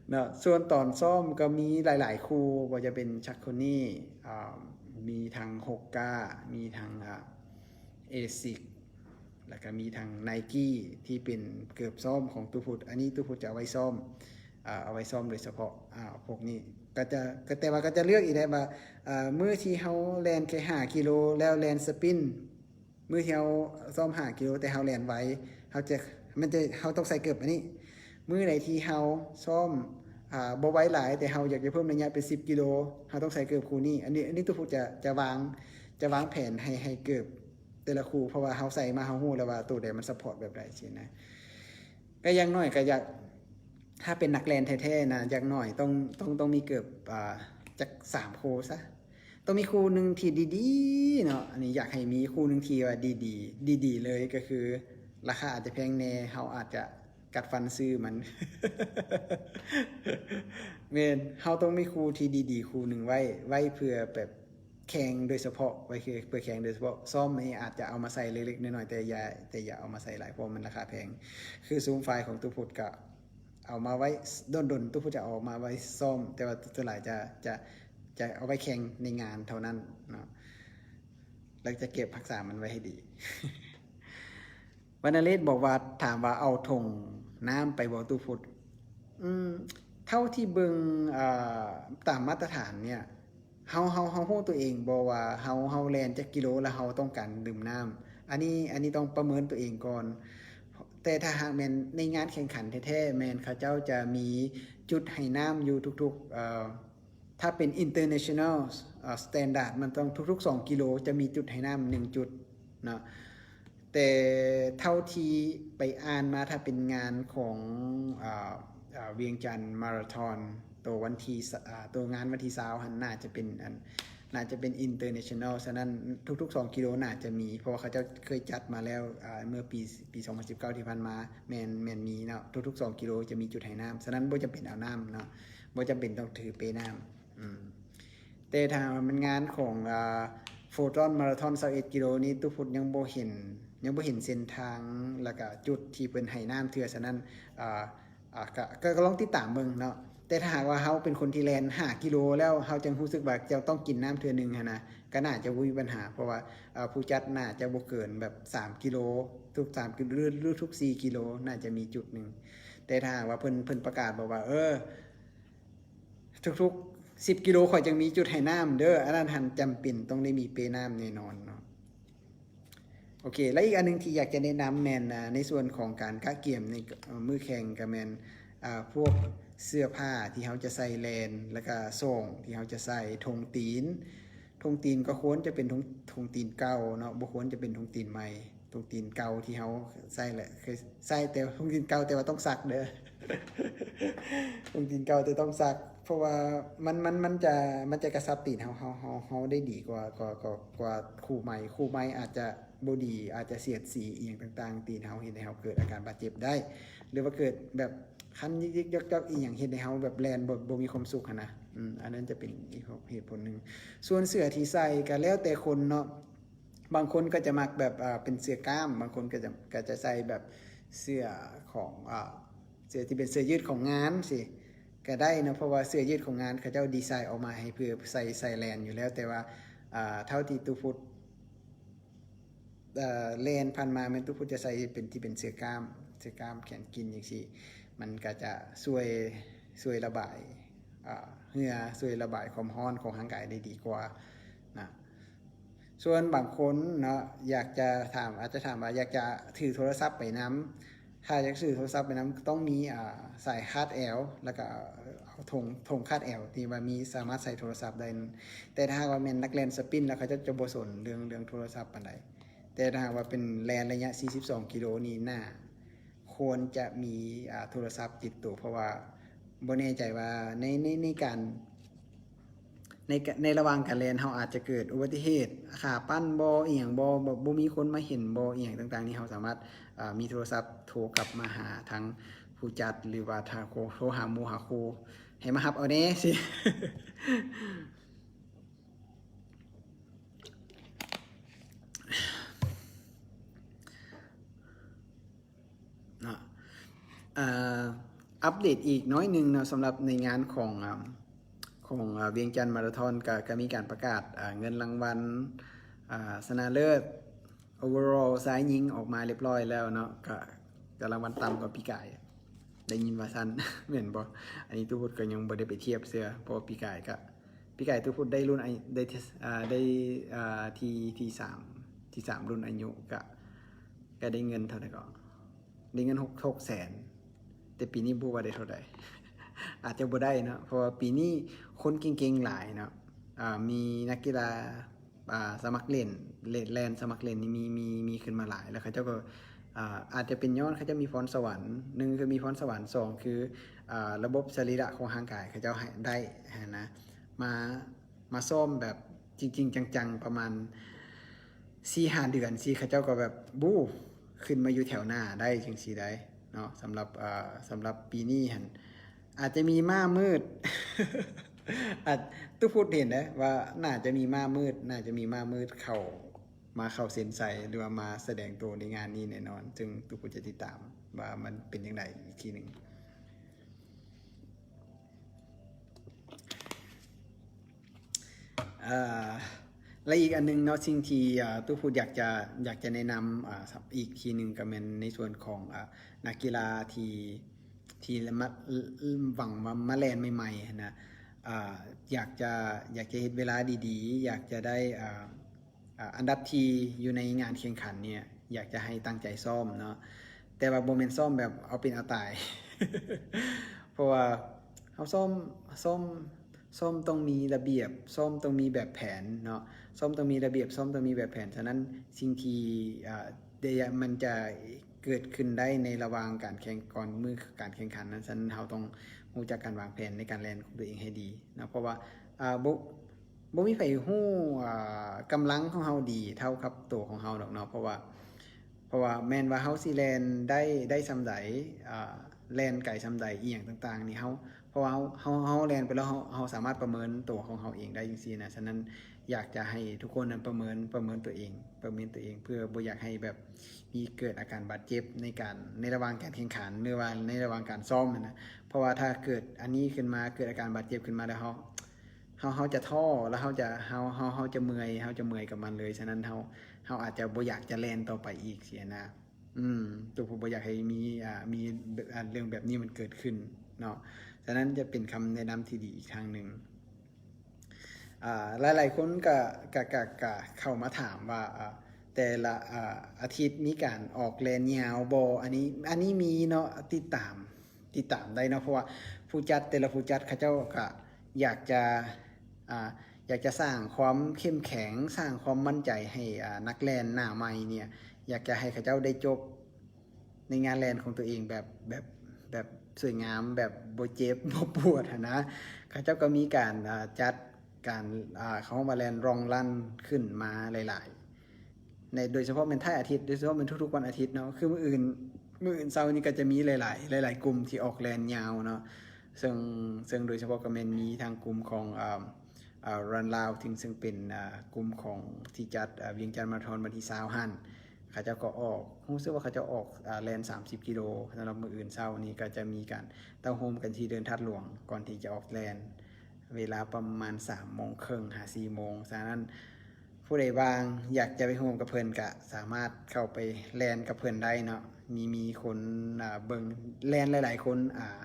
เนาะส่วนตอนซ่อมก็มีหลายๆคู่ว่าจะเป็นชักโคนี่มีทางฮกก้ามีทางเอซิกแล้วก็มีทางไนกี้ที่เป็นเกือบซ่อมของตู้พุทธอันนี้ตู้พุทธจะเอาไว้ซ่อมโดยเฉพาะพวกนี้ก็จะแต่ว่าก็จะเลือกอีกได้ว่ามื้อที่เฮาแล่นแค่5 กิโลแล้วแล่นสปินมื้อที่เฮาซ่อม5 กิโลแต่เฮาแล่นไว้เฮาต้องใส่เกือบอันนี้มื้อไหนที่เฮาซ่อมบ่ไว้หลายแต่เฮาอยากจะเพิ่มระยะเป็น10 กิโลเฮาต้องใส่เกือบคู่นี้อันนี้ตู้พุทธจะวางแผนให้เกือบแต่ละคู่เพราะว่าเฮาใส่มาเฮาฮู้แล้วว่าตัวใดมันซัพพอร์ตแบบใดสินะก็อย่างน้อยก็อยากถ้าเป็นนักแลนแท้ๆนะอย่างน้อยต้องมีเกือบจัก3 คู่ซะต้องมีคู่นึงที่ดีๆเนาะอันนี้อยากให้มีคู่นึงที่ว่าดีๆเลยก็คือราคาอาจจะแพงแน่เฮาอาจจะกัดฟันซื้อมัน เมนเฮาต้องมีคู่ที่ดีๆคู่นึงไว้เพื่อแบบแข่งโดยเฉพาะไว้คือเพื่อแข่งโดยเฉพาะซ่อมนี่อาจจะเอามาใส่เล็กๆน้อยๆแต่อย่าเอามาใส่หลายเพราะมันราคาแพงคือซูมไฟล์ของตู้พุทธก็เอามาไว้ดนตู้พุทธจะเอามาไว้ซ่อมแต่ว่าตัวหลายจะเอาไว้แข่งในงานเท่านั้นเนาะแล้วจะเก็บรักษามันไว้ให้ดี วรรณเลศบอกว่าถามว่าเอาถงน้ำไปบ่ตู้พุทธเท่าที่เบิ่งตามมาตรฐานเนี่ยเฮาฮู้ตัวเองบ่ว่าเฮาแล่นจักกิโลแล้วเฮาต้องการดื่มน้ำอันนี้ต้องประเมินตัวเองก่อนแต่ถ้าหากแม่นในงานแข่งขันแท้ๆแม่นเขาเจ้าจะมีจุดให้น้ำอยู่ทุกๆถ้าเป็น international standard มันต้องทุกๆ2 กิโลจะมีจุดให้น้ำ1 จุดเนาะแต่เท่าที่ไปอ่านมาถ้าเป็นงานของเวียงจันทร์มาราธอนตัวงานวันที่20หันน่าจะเป็น international ฉะนั้นทุกๆ2 กิโลน่าจะมีเพราะว่าเขาจะเคยจัดมาแล้วเมื่อปี2019ที่ผ่านมาแม่นมีเนาะทุกๆ2 กิโลจะมีจุดให้น้ำฉะนั้นบ่จำเป็นเอาน้ำเนาะบ่จำเป็นต้องถือเปน้ำแต่ถ้ามันงานของโฟตอนมาราธอน21 กิโลนี้ตู้พุทธยังบ่เห็นเส้นทางแล้วก็จุดที่เพิ่นให้น้ำเทื่อฉะนั้นก็ลองติดตามเบิ่งเนาะ แต่ถ้าหากว่าเฮาเป็นคนที่แลน5กิโลแล้วเฮาจึงรู้สึกว่าจะต้องกินน้ำเทื่อนึงนะก็น่าจะบ่มีปัญหาเพราะว่าผู้จัดน่าจะบ่เกินแบบ3กิโลทุก3กิโลหรือทุก4กิโลน่าจะมีจุดนึงแต่ถ้าหากว่าเพิ่นประกาศบอกว่าทุกๆ10กิโลข่อยจึงมีจุดให้น้ำเด้ออันนั้นหันจำเป็นต้องได้มีเปน้ำแน่นอนเนาะโอเคและอีกอันนึงที่อยากจะแนะนำแม่นในส่วนของการกะเกียมในมือแข่งก็แม่นพวกเสื้อผ้าที่เขาจะใส่แลนแล้วก็ส่งที่เขาจะใส่ธงตีนก็ควรจะเป็นธงตีนเก่าเนาะบ่ควรจะเป็นธงตีนใหม่ธงตีนเก่าที่เขาใส่แหละเคยใส่แต่ธงตีนเก่าแต่ว่าต้องซักเด้อ ธงตีนเก่าแต่ต้องซักเพราะว่ามันจะกระชับตีนเฮาได้ดีกว่าคู่ใหม่อาจจะบ่ดีอาจจะเสียดสีอีหยังต่างๆตีนเฮาเฮ็ดให้เฮาเกิดอาการบาดเจ็บได้หรือว่าเกิดแบบคันยิกๆยอกๆอีหยังเฮ็ดให้เฮาแบบแลนบ่มีความสุขนะอันนั้นจะเป็นอีกเหตุผลนึงส่วนเสื้อที่ใส่ก็แล้วแต่คนเนาะบางคนก็จะมักแบบเป็นเสื้อกล้ามบางคนก็จะใส่แบบเสื้อของเสื้อที่เป็นเสื้อยืดของงานสิก็ได้นะเพราะว่าเสื้อยืดของงานเขาเจ้าดีไซน์ออกมาให้เพื่อใส่แลนอยู่แล้วแต่ว่าเท่าที่ตูพุทธเลนพันมาแม่นตุพุทธจะใส่เป็นที่เป็นเสื้อกล้ามแขนกินอย่างซี่มันก็จะช่วยระบายเหงื่อช่วยระบายความร้อนของร่างกายได้ดีกว่านะส่วนบางคนเนาะอาจจะถามว่าอยากจะถือโทรศัพท์ไปน้ำถ้าอยากถือโทรศัพท์ไปน้ำต้องมีสายคาดแอลแล้วก็เอาธงคาดแอลที่ว่ามีสามารถใส่โทรศัพท์ได้แต่ถ้าว่าเป็นนักเล่นสปินแล้วเขาจะบ่สนเรื่องโทรศัพท์ปานใดแต่ถ้าว่าเป็นแลนระยะ42กิโลนี่น่าควรจะมีโทรศัพท์ติดตัวเพราะว่าบ่แน่ใจว่าในการในระหว่างการเรียนเราอาจจะเกิดอุบัติเหตุขาปั้นบ่อีหยังบ่มีคนมาเห็นบ่อีหยังต่างๆนี่เราสามารถมีโทรศัพท์โทรกลับมาหาทั้งผู้จัดหรือว่าทางโทรหาหมู่หาครูให้มารับเอาแน่สิ อัปเดตอีกน้อยหนึ่งนะสำหรับในงานของเวียงจันทร์มาราธอนก็มีการประกาศเงินรางวัลชนะเลิศ overall สายยิงออกมาเรียบร้อยแล้วเนาะก็รางวัลต่ำกว่าปีกายได้ยินว่าสั้น เหมือนบ่อันนี้ทุกคนก็ยังบ่ได้ไปเทียบเสื้อเพราะปีกายทุกคนได้รุ่นได้ที่3รุ่นอายุก็ได้เงินเท่าไหร่ก็ได้เงิน6แสนแต่ปีนี้บ่ว่าได้เท่าใด อาจจะบ่ได้เนาะเพราะว่าปีนี้คนเก่งๆหลายเนาะมีนักกีฬาสมัครเล่นแลนสมัครเล่นนี่มีขึ้นมาหลายแล้วเขาเจ้าก็อาจจะเป็นย้อนเขาจะมีพรสวรรค์1คือมีพรสวรรค์2คือระบบสรีระของร่างกายเขาเจ้าให้ได้นะมาซ่อมแบบจริงๆจังๆประมาณ 4-5 เดือนสิเขาเจ้าก็แบบบู้ขึ้นมาอยู่แถวหน้าได้จังซี่ได้เนาะสำหรับปีนี้หั่นอาจจะมีม้ามืด อาจตุพูดเห็นนะว่าน่าจะมีม้ามืดเข้าเซ็นใส่หรือว่ามาแสดงตัวในงานนี้แน่นอนซึ่งตุพูดจะติดตามว่ามันเป็นยังไงอีกทีหนึ่งและอีกอันนึงเนาะสิ่งที่ตุพูดอยากจะแนะนำอีกทีหนึ่งก็เป็นในส่วนของนักกีฬาที่หวังมาแลนใหม่ๆนะอยากจะเฮ็ดเวลาดีๆอยากจะได้อันดับที่อยู่ในงานแข่งขันเนี่ยอยากจะให้ตั้งใจซ้อมเนาะแต่ว่าบ่แม่นซ้อมแบบเอาเป็นเอาตาย เพราะว่าเฮาซ้อมต้องมีระเบียบซ้อมต้องมีแบบแผนเนาะซ้อมต้องมีระเบียบซ้อมต้องมีแบบแผนฉะนั้นสิ่งที่มันจะเกิดขึ้นได้ในระหว่างการแข่งก่อนมือการแข่งขันนั้นฉะนั้นเราต้องรู้จักการวางแผนในการแล่นของตัวเองให้ดีนะเพราะว่าบ่มีไผฮู้กำลังของเราดีเท่ากับตัวของเราดอกเนาะเพราะว่าแม่นว่าเฮาสิแล่นได้ส่ำใดแล่นไกลส่ำใดอีหยังต่างๆนี่เฮา เพราะว่าเฮาแลนไปแล้วเฮาสามารถประเมินตัวของเฮาเองได้จังซี่นะฉะนั้นอยากจะให้ทุกคนนั้นประเมินตัวเองเพื่อบ่อยากให้แบบมีเกิดอาการบาดเจ็บในระหว่างการแข่งขันหรือว่าในระหว่างการซ้อมนะเพราะว่าถ้าเกิดอันนี้ขึ้นมาเกิดอาการบาดเจ็บขึ้นมาแล้วเฮาจะท้อแล้วเฮาจะเมื่อยกับมันเลยฉะนั้นเฮาอาจจะบ่อยากจะแล่นต่อไปอีกเสียนะตัวผมบ่อยากให้มีเรื่องแบบนี้มันเกิดขึ้นเนาะฉะนั้นจะเป็นคำแนะนำที่ดีอีกทางหนึ่งหลายๆคนก็เข้ามาถามว่าแต่ละอาทิตย์มีการออกแลนยาวบ่อันนี้มีเนาะติดตามได้เนาะเพราะว่าผู้จัดแต่ละผู้จัดเขาเจ้าก็อยากจะสร้างความเข้มแข็งสร้างความมั่นใจให้นักแลนหน้าใหม่เนี่ยอยากจะให้เขาเจ้าได้จบในงานแลนของตัวเองแบบสวยงามแบบบ่เจ็บบ่ปวดนะเขาเจ้าก็มีการจัดการเขามาแลนรองรันขึ้นมาหลายๆในโดยเฉพาะเป็นท้ายอาทิตย์โดยเฉพาะเป็นทุกๆวันอาทิตย์เนาะคือมื้ออื่นเช้านี้ก็จะมีหลายกลุ่มที่ออกแลนยาวเนาะซึ่งโดยเฉพาะก็มีทางกลุ่มของรันลาวซึ่งเป็นกลุ่มของที่จัดเวียงจันทร์มาราธอนวันที่20หั่นเขาเจ้าก็ออกรู้สึกว่าเขาจะออกแลน30กิโลสำหรับมื้ออื่นเช้านี้ก็จะมีการเต้าโฮมกันที่เดินทัดหลวงก่อนที่จะออกแลนเวลาประมาณ 3:30 หา 4 โมงฉะนั้นผู้ใดบางอยากจะไปโฮมกับเพิ่นก็สามารถเข้าไปแลนกับเพิ่นได้เนาะมีคนเบิ่งแลนหลายๆคน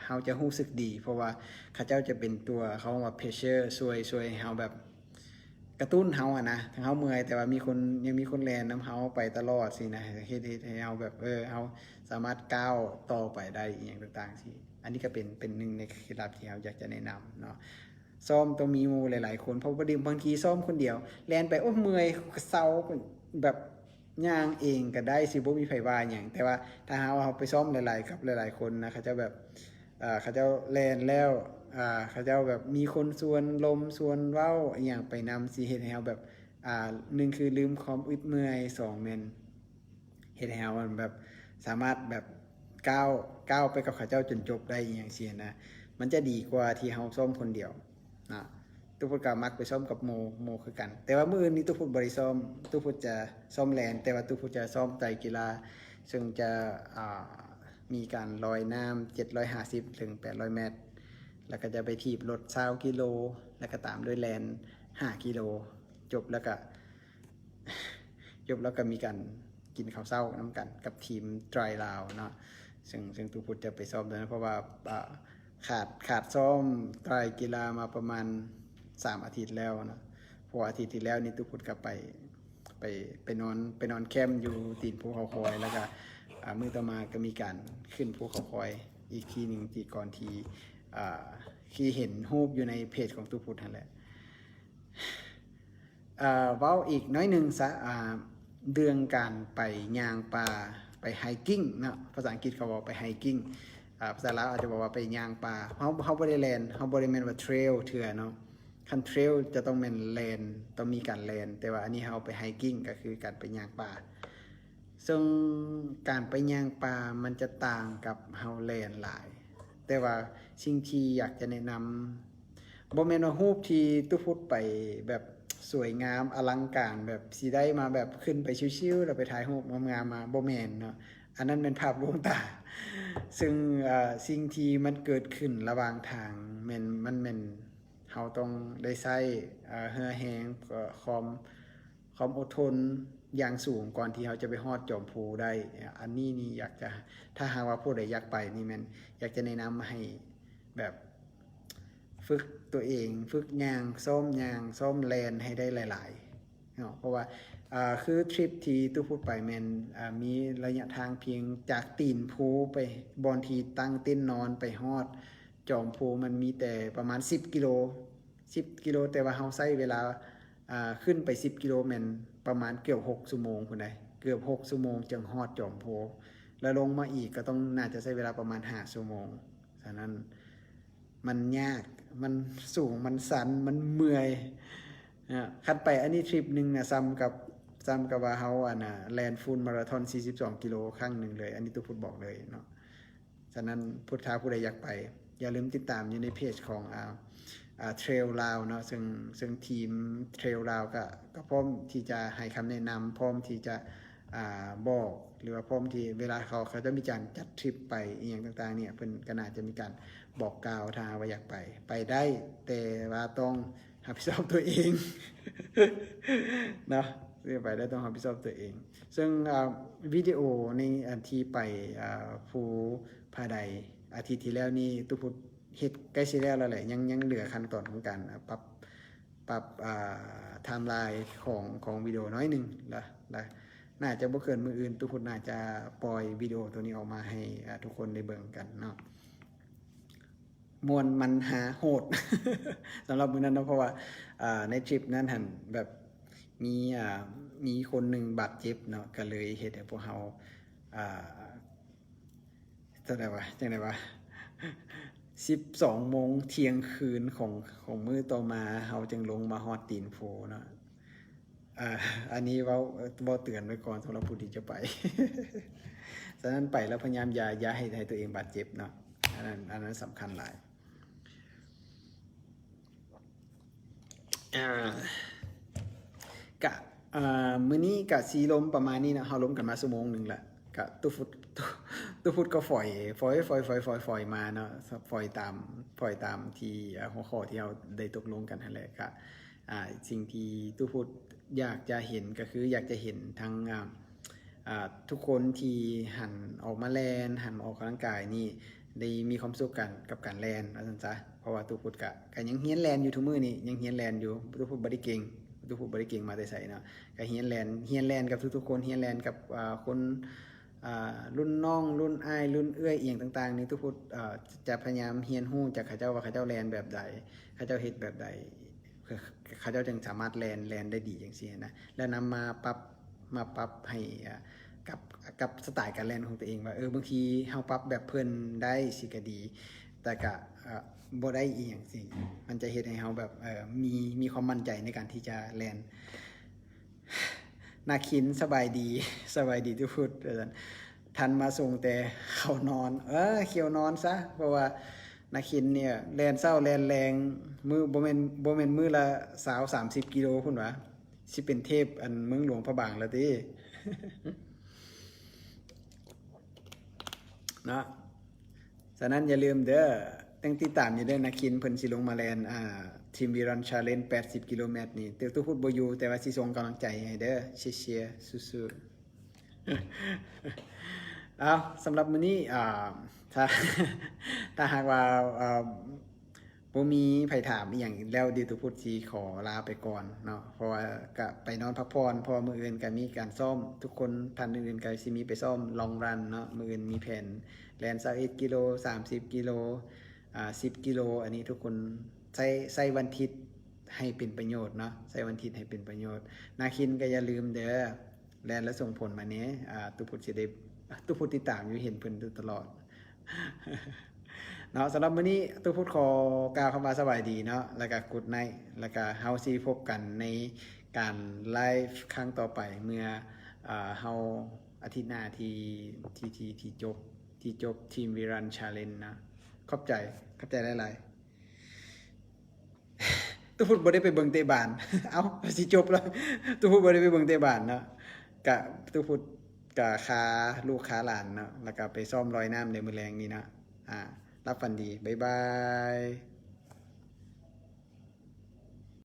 เฮาจะรู้สึกดีเพราะว่าเขาเจ้าจะเป็นตัวเขาว่าเพชเชอร์ช่วยให้เฮาแบบกระตุ้นเฮานะทั้งเฮาเมื่อยแต่ว่ายังมีคนแลนนำเฮาไปตลอดสินะเฮ็ดให้เฮาแบบเฮาสามารถก้าวต่อไปได้อีกอย่างต่างๆสิอันนี้ก็เป็นหนึ่งในเคล็ดลับที่เฮาอยากจะแนะนำเนาะซ้อมต้องมีหมู่หลายๆคนเพราะว่าบางทีซ้อมคนเดียวแล่นไปโอ้เมื่อยเซาแบบย่างเองก็ได้สิบ่มีไผว่าหยังแต่ว่าถ้าหาว่าเราไปซ้อมหลายๆกับหลายๆคนนะเขาจะแบบเขาจะแล่นแล้วเขาจะแบบมีคนส่วนลมส่วนเว้าอีหยังไปนำสิเฮ็ดให้เราแบบ1คือลืมความอึดเมื่อย2แม่นเฮ็ดให้เราแบบสามารถแบบก้าวไปกับเขาเจ้าจนจบได้อีหยังซี่นะมันจะดีกว่าที่เฮาซ้อมคนเดียวนะตุพุทธก็มักไปซ้อมกับโมคือกันแต่ว่ามื้ออื่นนี้ตุพุทธบ่ได้ซ้อมตุพุทธจะซ้อมแลนแต่ว่าตุพุทธจะซ้อมไตรกีฬาซึ่งจะมีการลอยน้ำ750ถึง800เมตรแล้วก็จะไปถีบรถ20กิโลแล้วก็ตามด้วยแลน5กิโลจบแล้วก็มีการกินข้าวเช้านำกันกับทีมไตรลาวเนาะซึ่งตุพุทธจะไปซ้อมด้วยนะเพราะว่าขาดซ้อมไตรกีฬามาประมาณ3 อาทิตย์แล้วนะเพราะอาทิตย์ที่แล้วนี่ตุพุทธก็ไปนอนแคมป์อยู่ตีนภูเขาคอยแล้วก็มื้อต่อมาก็มีการขึ้นภูเขาคอยอีกทีนึงที่ก่อนที่เห็นรูปอยู่ในเพจของตุพุทธนั่นแหละเว้าอีกน้อยนึงซะเรื่องการไปย่างป่าไปไฮกิ้งนะภาษาอังกฤษเขาบอกไปไฮกิ้งภาษาลาวอาจจะบอกว่าไปย่างป่าเขาบ่ได้แลนเขาบ่ได้แม่นว่าเทรลเถื่อเนาะคันเทรลจะต้องแม่นแลนต้องมีการแลนแต่ว่าอันนี้เขาไปไฮกิ้งก็คือการไปย่างป่าซึ่งการไปย่างป่ามันจะต่างกับเฮาแลนหลายแต่ว่าสิ่งที่อยากจะแนะนำบ่แม่นว่ารูปที่ตุพุทธไปแบบสวยงามอลังการแบบสิได้มาแบบขึ้นไปชิวๆแล้วไปถ่ายรูปงามๆมาบ่แม่นเนาะอันนั้นเป็นภาพลวงตาซึ่งสิ่งที่มันเกิดขึ้นระหว่างทางมันแม่นเฮาต้องได้ใช้เหือแหงความอดทนอย่างสูงก่อนที่เฮาจะไปฮอดจอมภูได้อันนี้นี่อยากจะถ้าหากว่าผู้ใดอยากไปนี่แม่นอยากจะแนะนำให้แบบฝึกตัวเองฝึกย่างซ้อมแลนให้ได้หลายๆเนาะเพราะว่าคือทริปที่ตุพุทธไปแม่นมีระยะทางเพียงจากตีนภูไปบอนที่ตั้งเต้นนอนไปฮอดจอมภูมันมีแต่ประมาณ10 กิโลแต่ว่าเฮาใช้เวลาขึ้นไป10 กิโลแม่นประมาณเกือบ6 ชั่วโมงพุ่นใดเกือบ6 ชั่วโมงจึงฮอดจอมภูแล้วลงมาอีกก็ต้องน่าจะใช้เวลาประมาณ5 ชั่วโมงฉะนั้นมันยากมันสูงมันสันมันเมื่อยคันไปอันนี้ทริปนึงน่ะซ้ำกับว่าเฮาแลนฟูลมาราธอน42 กิโลครั้งนึงเลยอันนี้ตุพุทธบอกเลยเนาะฉะนั้นพุทธาผู้ใดอยากไป อย่าลืมติดตามอยู่ในเพจของเทรลลาวเนาะซึ่งทีมเทรลลาวก็พร้อมที่จะให้คำแนะนำพร้อมที่จะบอกหรือว่าพร้อมที่เวลาเขาจะมีการจัดทริปไปอย่างต่างๆเนี่ยเพิ่นก็น่าจะมีการบอกกล่าวทางว่าอยากไปได้แต่ว่าต้องรับผิดชอบตัวเองเนาะเรียกไปได้ต้องรับผิดชอบตัวเองซึ่งวิดีโอในอันที่ไปภูผาใดอาทิตย์ที่แล้วนี่ตุพุทธเฮ็ดใกล้สิแล้วแหละยังเหลือขั้นตอนของการปรับไทม์ไลน์ของวิดีโอน้อยหนึ่งละน่าจะบ่เกินมืออื่นตุพุทธน่าจะปล่อยวิดีโอตัวนี้ออกมาให้ทุกคนได้เบิ่งกันเนาะมวนมันหาโหด สำหรับมื้อนั้นเนาะเพราะว่าในทริปนั้นหันแบบมีคนหนึ่งบาดเจ็บเนาะก็เลยเฮ็ดให้พวกเราจังได๋วะ12 โมงเที่ยงคืนของมื้อต่อมาเฮาจึงลงมาฮอดตีนโพเนาะอันนี้เว้าเตือนไว้ก่อนสำหรับผู้ที่จะไป ฉะนั้นไปแล้วพยายามอย่าให้ตัวเองบาดเจ็บเนาะอันนั้นสำคัญหลายกะมื้อนี้กะสีลมประมาณนี้นะเฮาลมกันมาชั่วโมงนึงละกะตุฟุตก็ฝอยมาเนาะฝอยตามที่หัวข้อที่เราได้ตกลงกันนั่นแหละกะสิ่งที่ตุฟุตอยากจะเห็นก็คืออยากจะเห็นทั้งทุกคนที่หันออกมาแลนหันออกกำลังกายนี่ได้มีความสุขกันกับการแลนว่าซั่นซะเพราะว่าตุฟุตก็ยังเฮียนแลนอยู่ทุกมื้อนี้ยังเฮียนแลนอยู่ตุฟุตบ่ได้เก่งมาแต่ไสเนาะก็เฮียนแลนกับทุกๆคนเฮียนแลนกับคนรุ่นน้องรุ่นอ้ายรุ่นเอื้อยเอียงต่างๆนี่ทุกคนจะพยายามเรียนรู้จากเขาเจ้าว่าเขาเจ้าแลนแบบใดเขาเจ้าเฮ็ดแบบใดเขาเจ้าจึงสามารถแลนได้ดีจังซี่นะแล้วนำมาปรับให้กับสไตล์การแลนของตัวเองว่าบางทีเฮาปรับแบบเพิ่นได้สิก็ดีแต่ก็บ่ได้อีหยังสิมันจะเฮ็ดให้เฮาแบบมีความมั่นใจในการที่จะแลนนาคินสบายดีทุกคนทันมาส่งแต่เขานอนเขียวนอนซะเพราะว่านาคินเนี่ยแลนเศร้าแลนแรงมือบ่แม่นมือละ20-30 กิโลพุ่นวะสิเป็นเทพอันเมืองหลวงพระบางแล้วติเนาะฉะนั้นอย่าลืมเด้อต้องติดตามอยู่เด้อนาคินเพิ่นสิลงมาแลนทีมวีรันชาเลนจ์80 กิโลเมตรนี่แต่ตัวพูดบ่อยู่แต่ว่าสิส่งกำลังใจให้เด้อเชียร์สู้ๆเอาสำหรับมื้อนี้ถ้าหากว่าบ่มีไผถามอีหยังแล้วดิตัวพูดสิขอลาไปก่อนเนาะเพราะว่าก็ไปนอนพักผ่อนเพราะมื้ออื่นก็มีการซ้อมทุกคนท่านอื่นๆก็สิมีไปซ้อมลองรันเนาะมื้ออื่นมีแผนแล่น21 กิโล30 กิโล10 กิโลอันนี้ทุกคนใช้วันทิศให้เป็นประโยชน์เนาะใช้วันทิศให้เป็นประโยชน์นาคินก็อย่าลืมเด้อแลนแล้วส่งผลมาเนี้ยตุพุทธสิได้ตุพุทธติดตามอยู่เห็นเพิ่นตลอดเนาะสำหรับมื้อนี้ตุพุทธขอกล่าวคำว่าสบายดีเนาะแล้วก็กุดไนท์แล้วก็เฮาสิพบกันในการไลฟ์ครั้งต่อไปเมื่อเฮาอาทิตย์หน้าที่จบทีมวีรันชาเลนจ์นะขอบใจหลายๆตุพุทธบ่ได้ไปเบิ่งเตะบาน เอ้าสิจบแล้วตุพุทธบ่ได้ไปเบิ่งเตะบานเนาะกะตุพุทธกะค้าลูกค้าหลานเนาะแล้วก็ไปซ่อมรอยน้ำในมื้อแลงนี้เนาะรับฝันดีบ๊ายบาย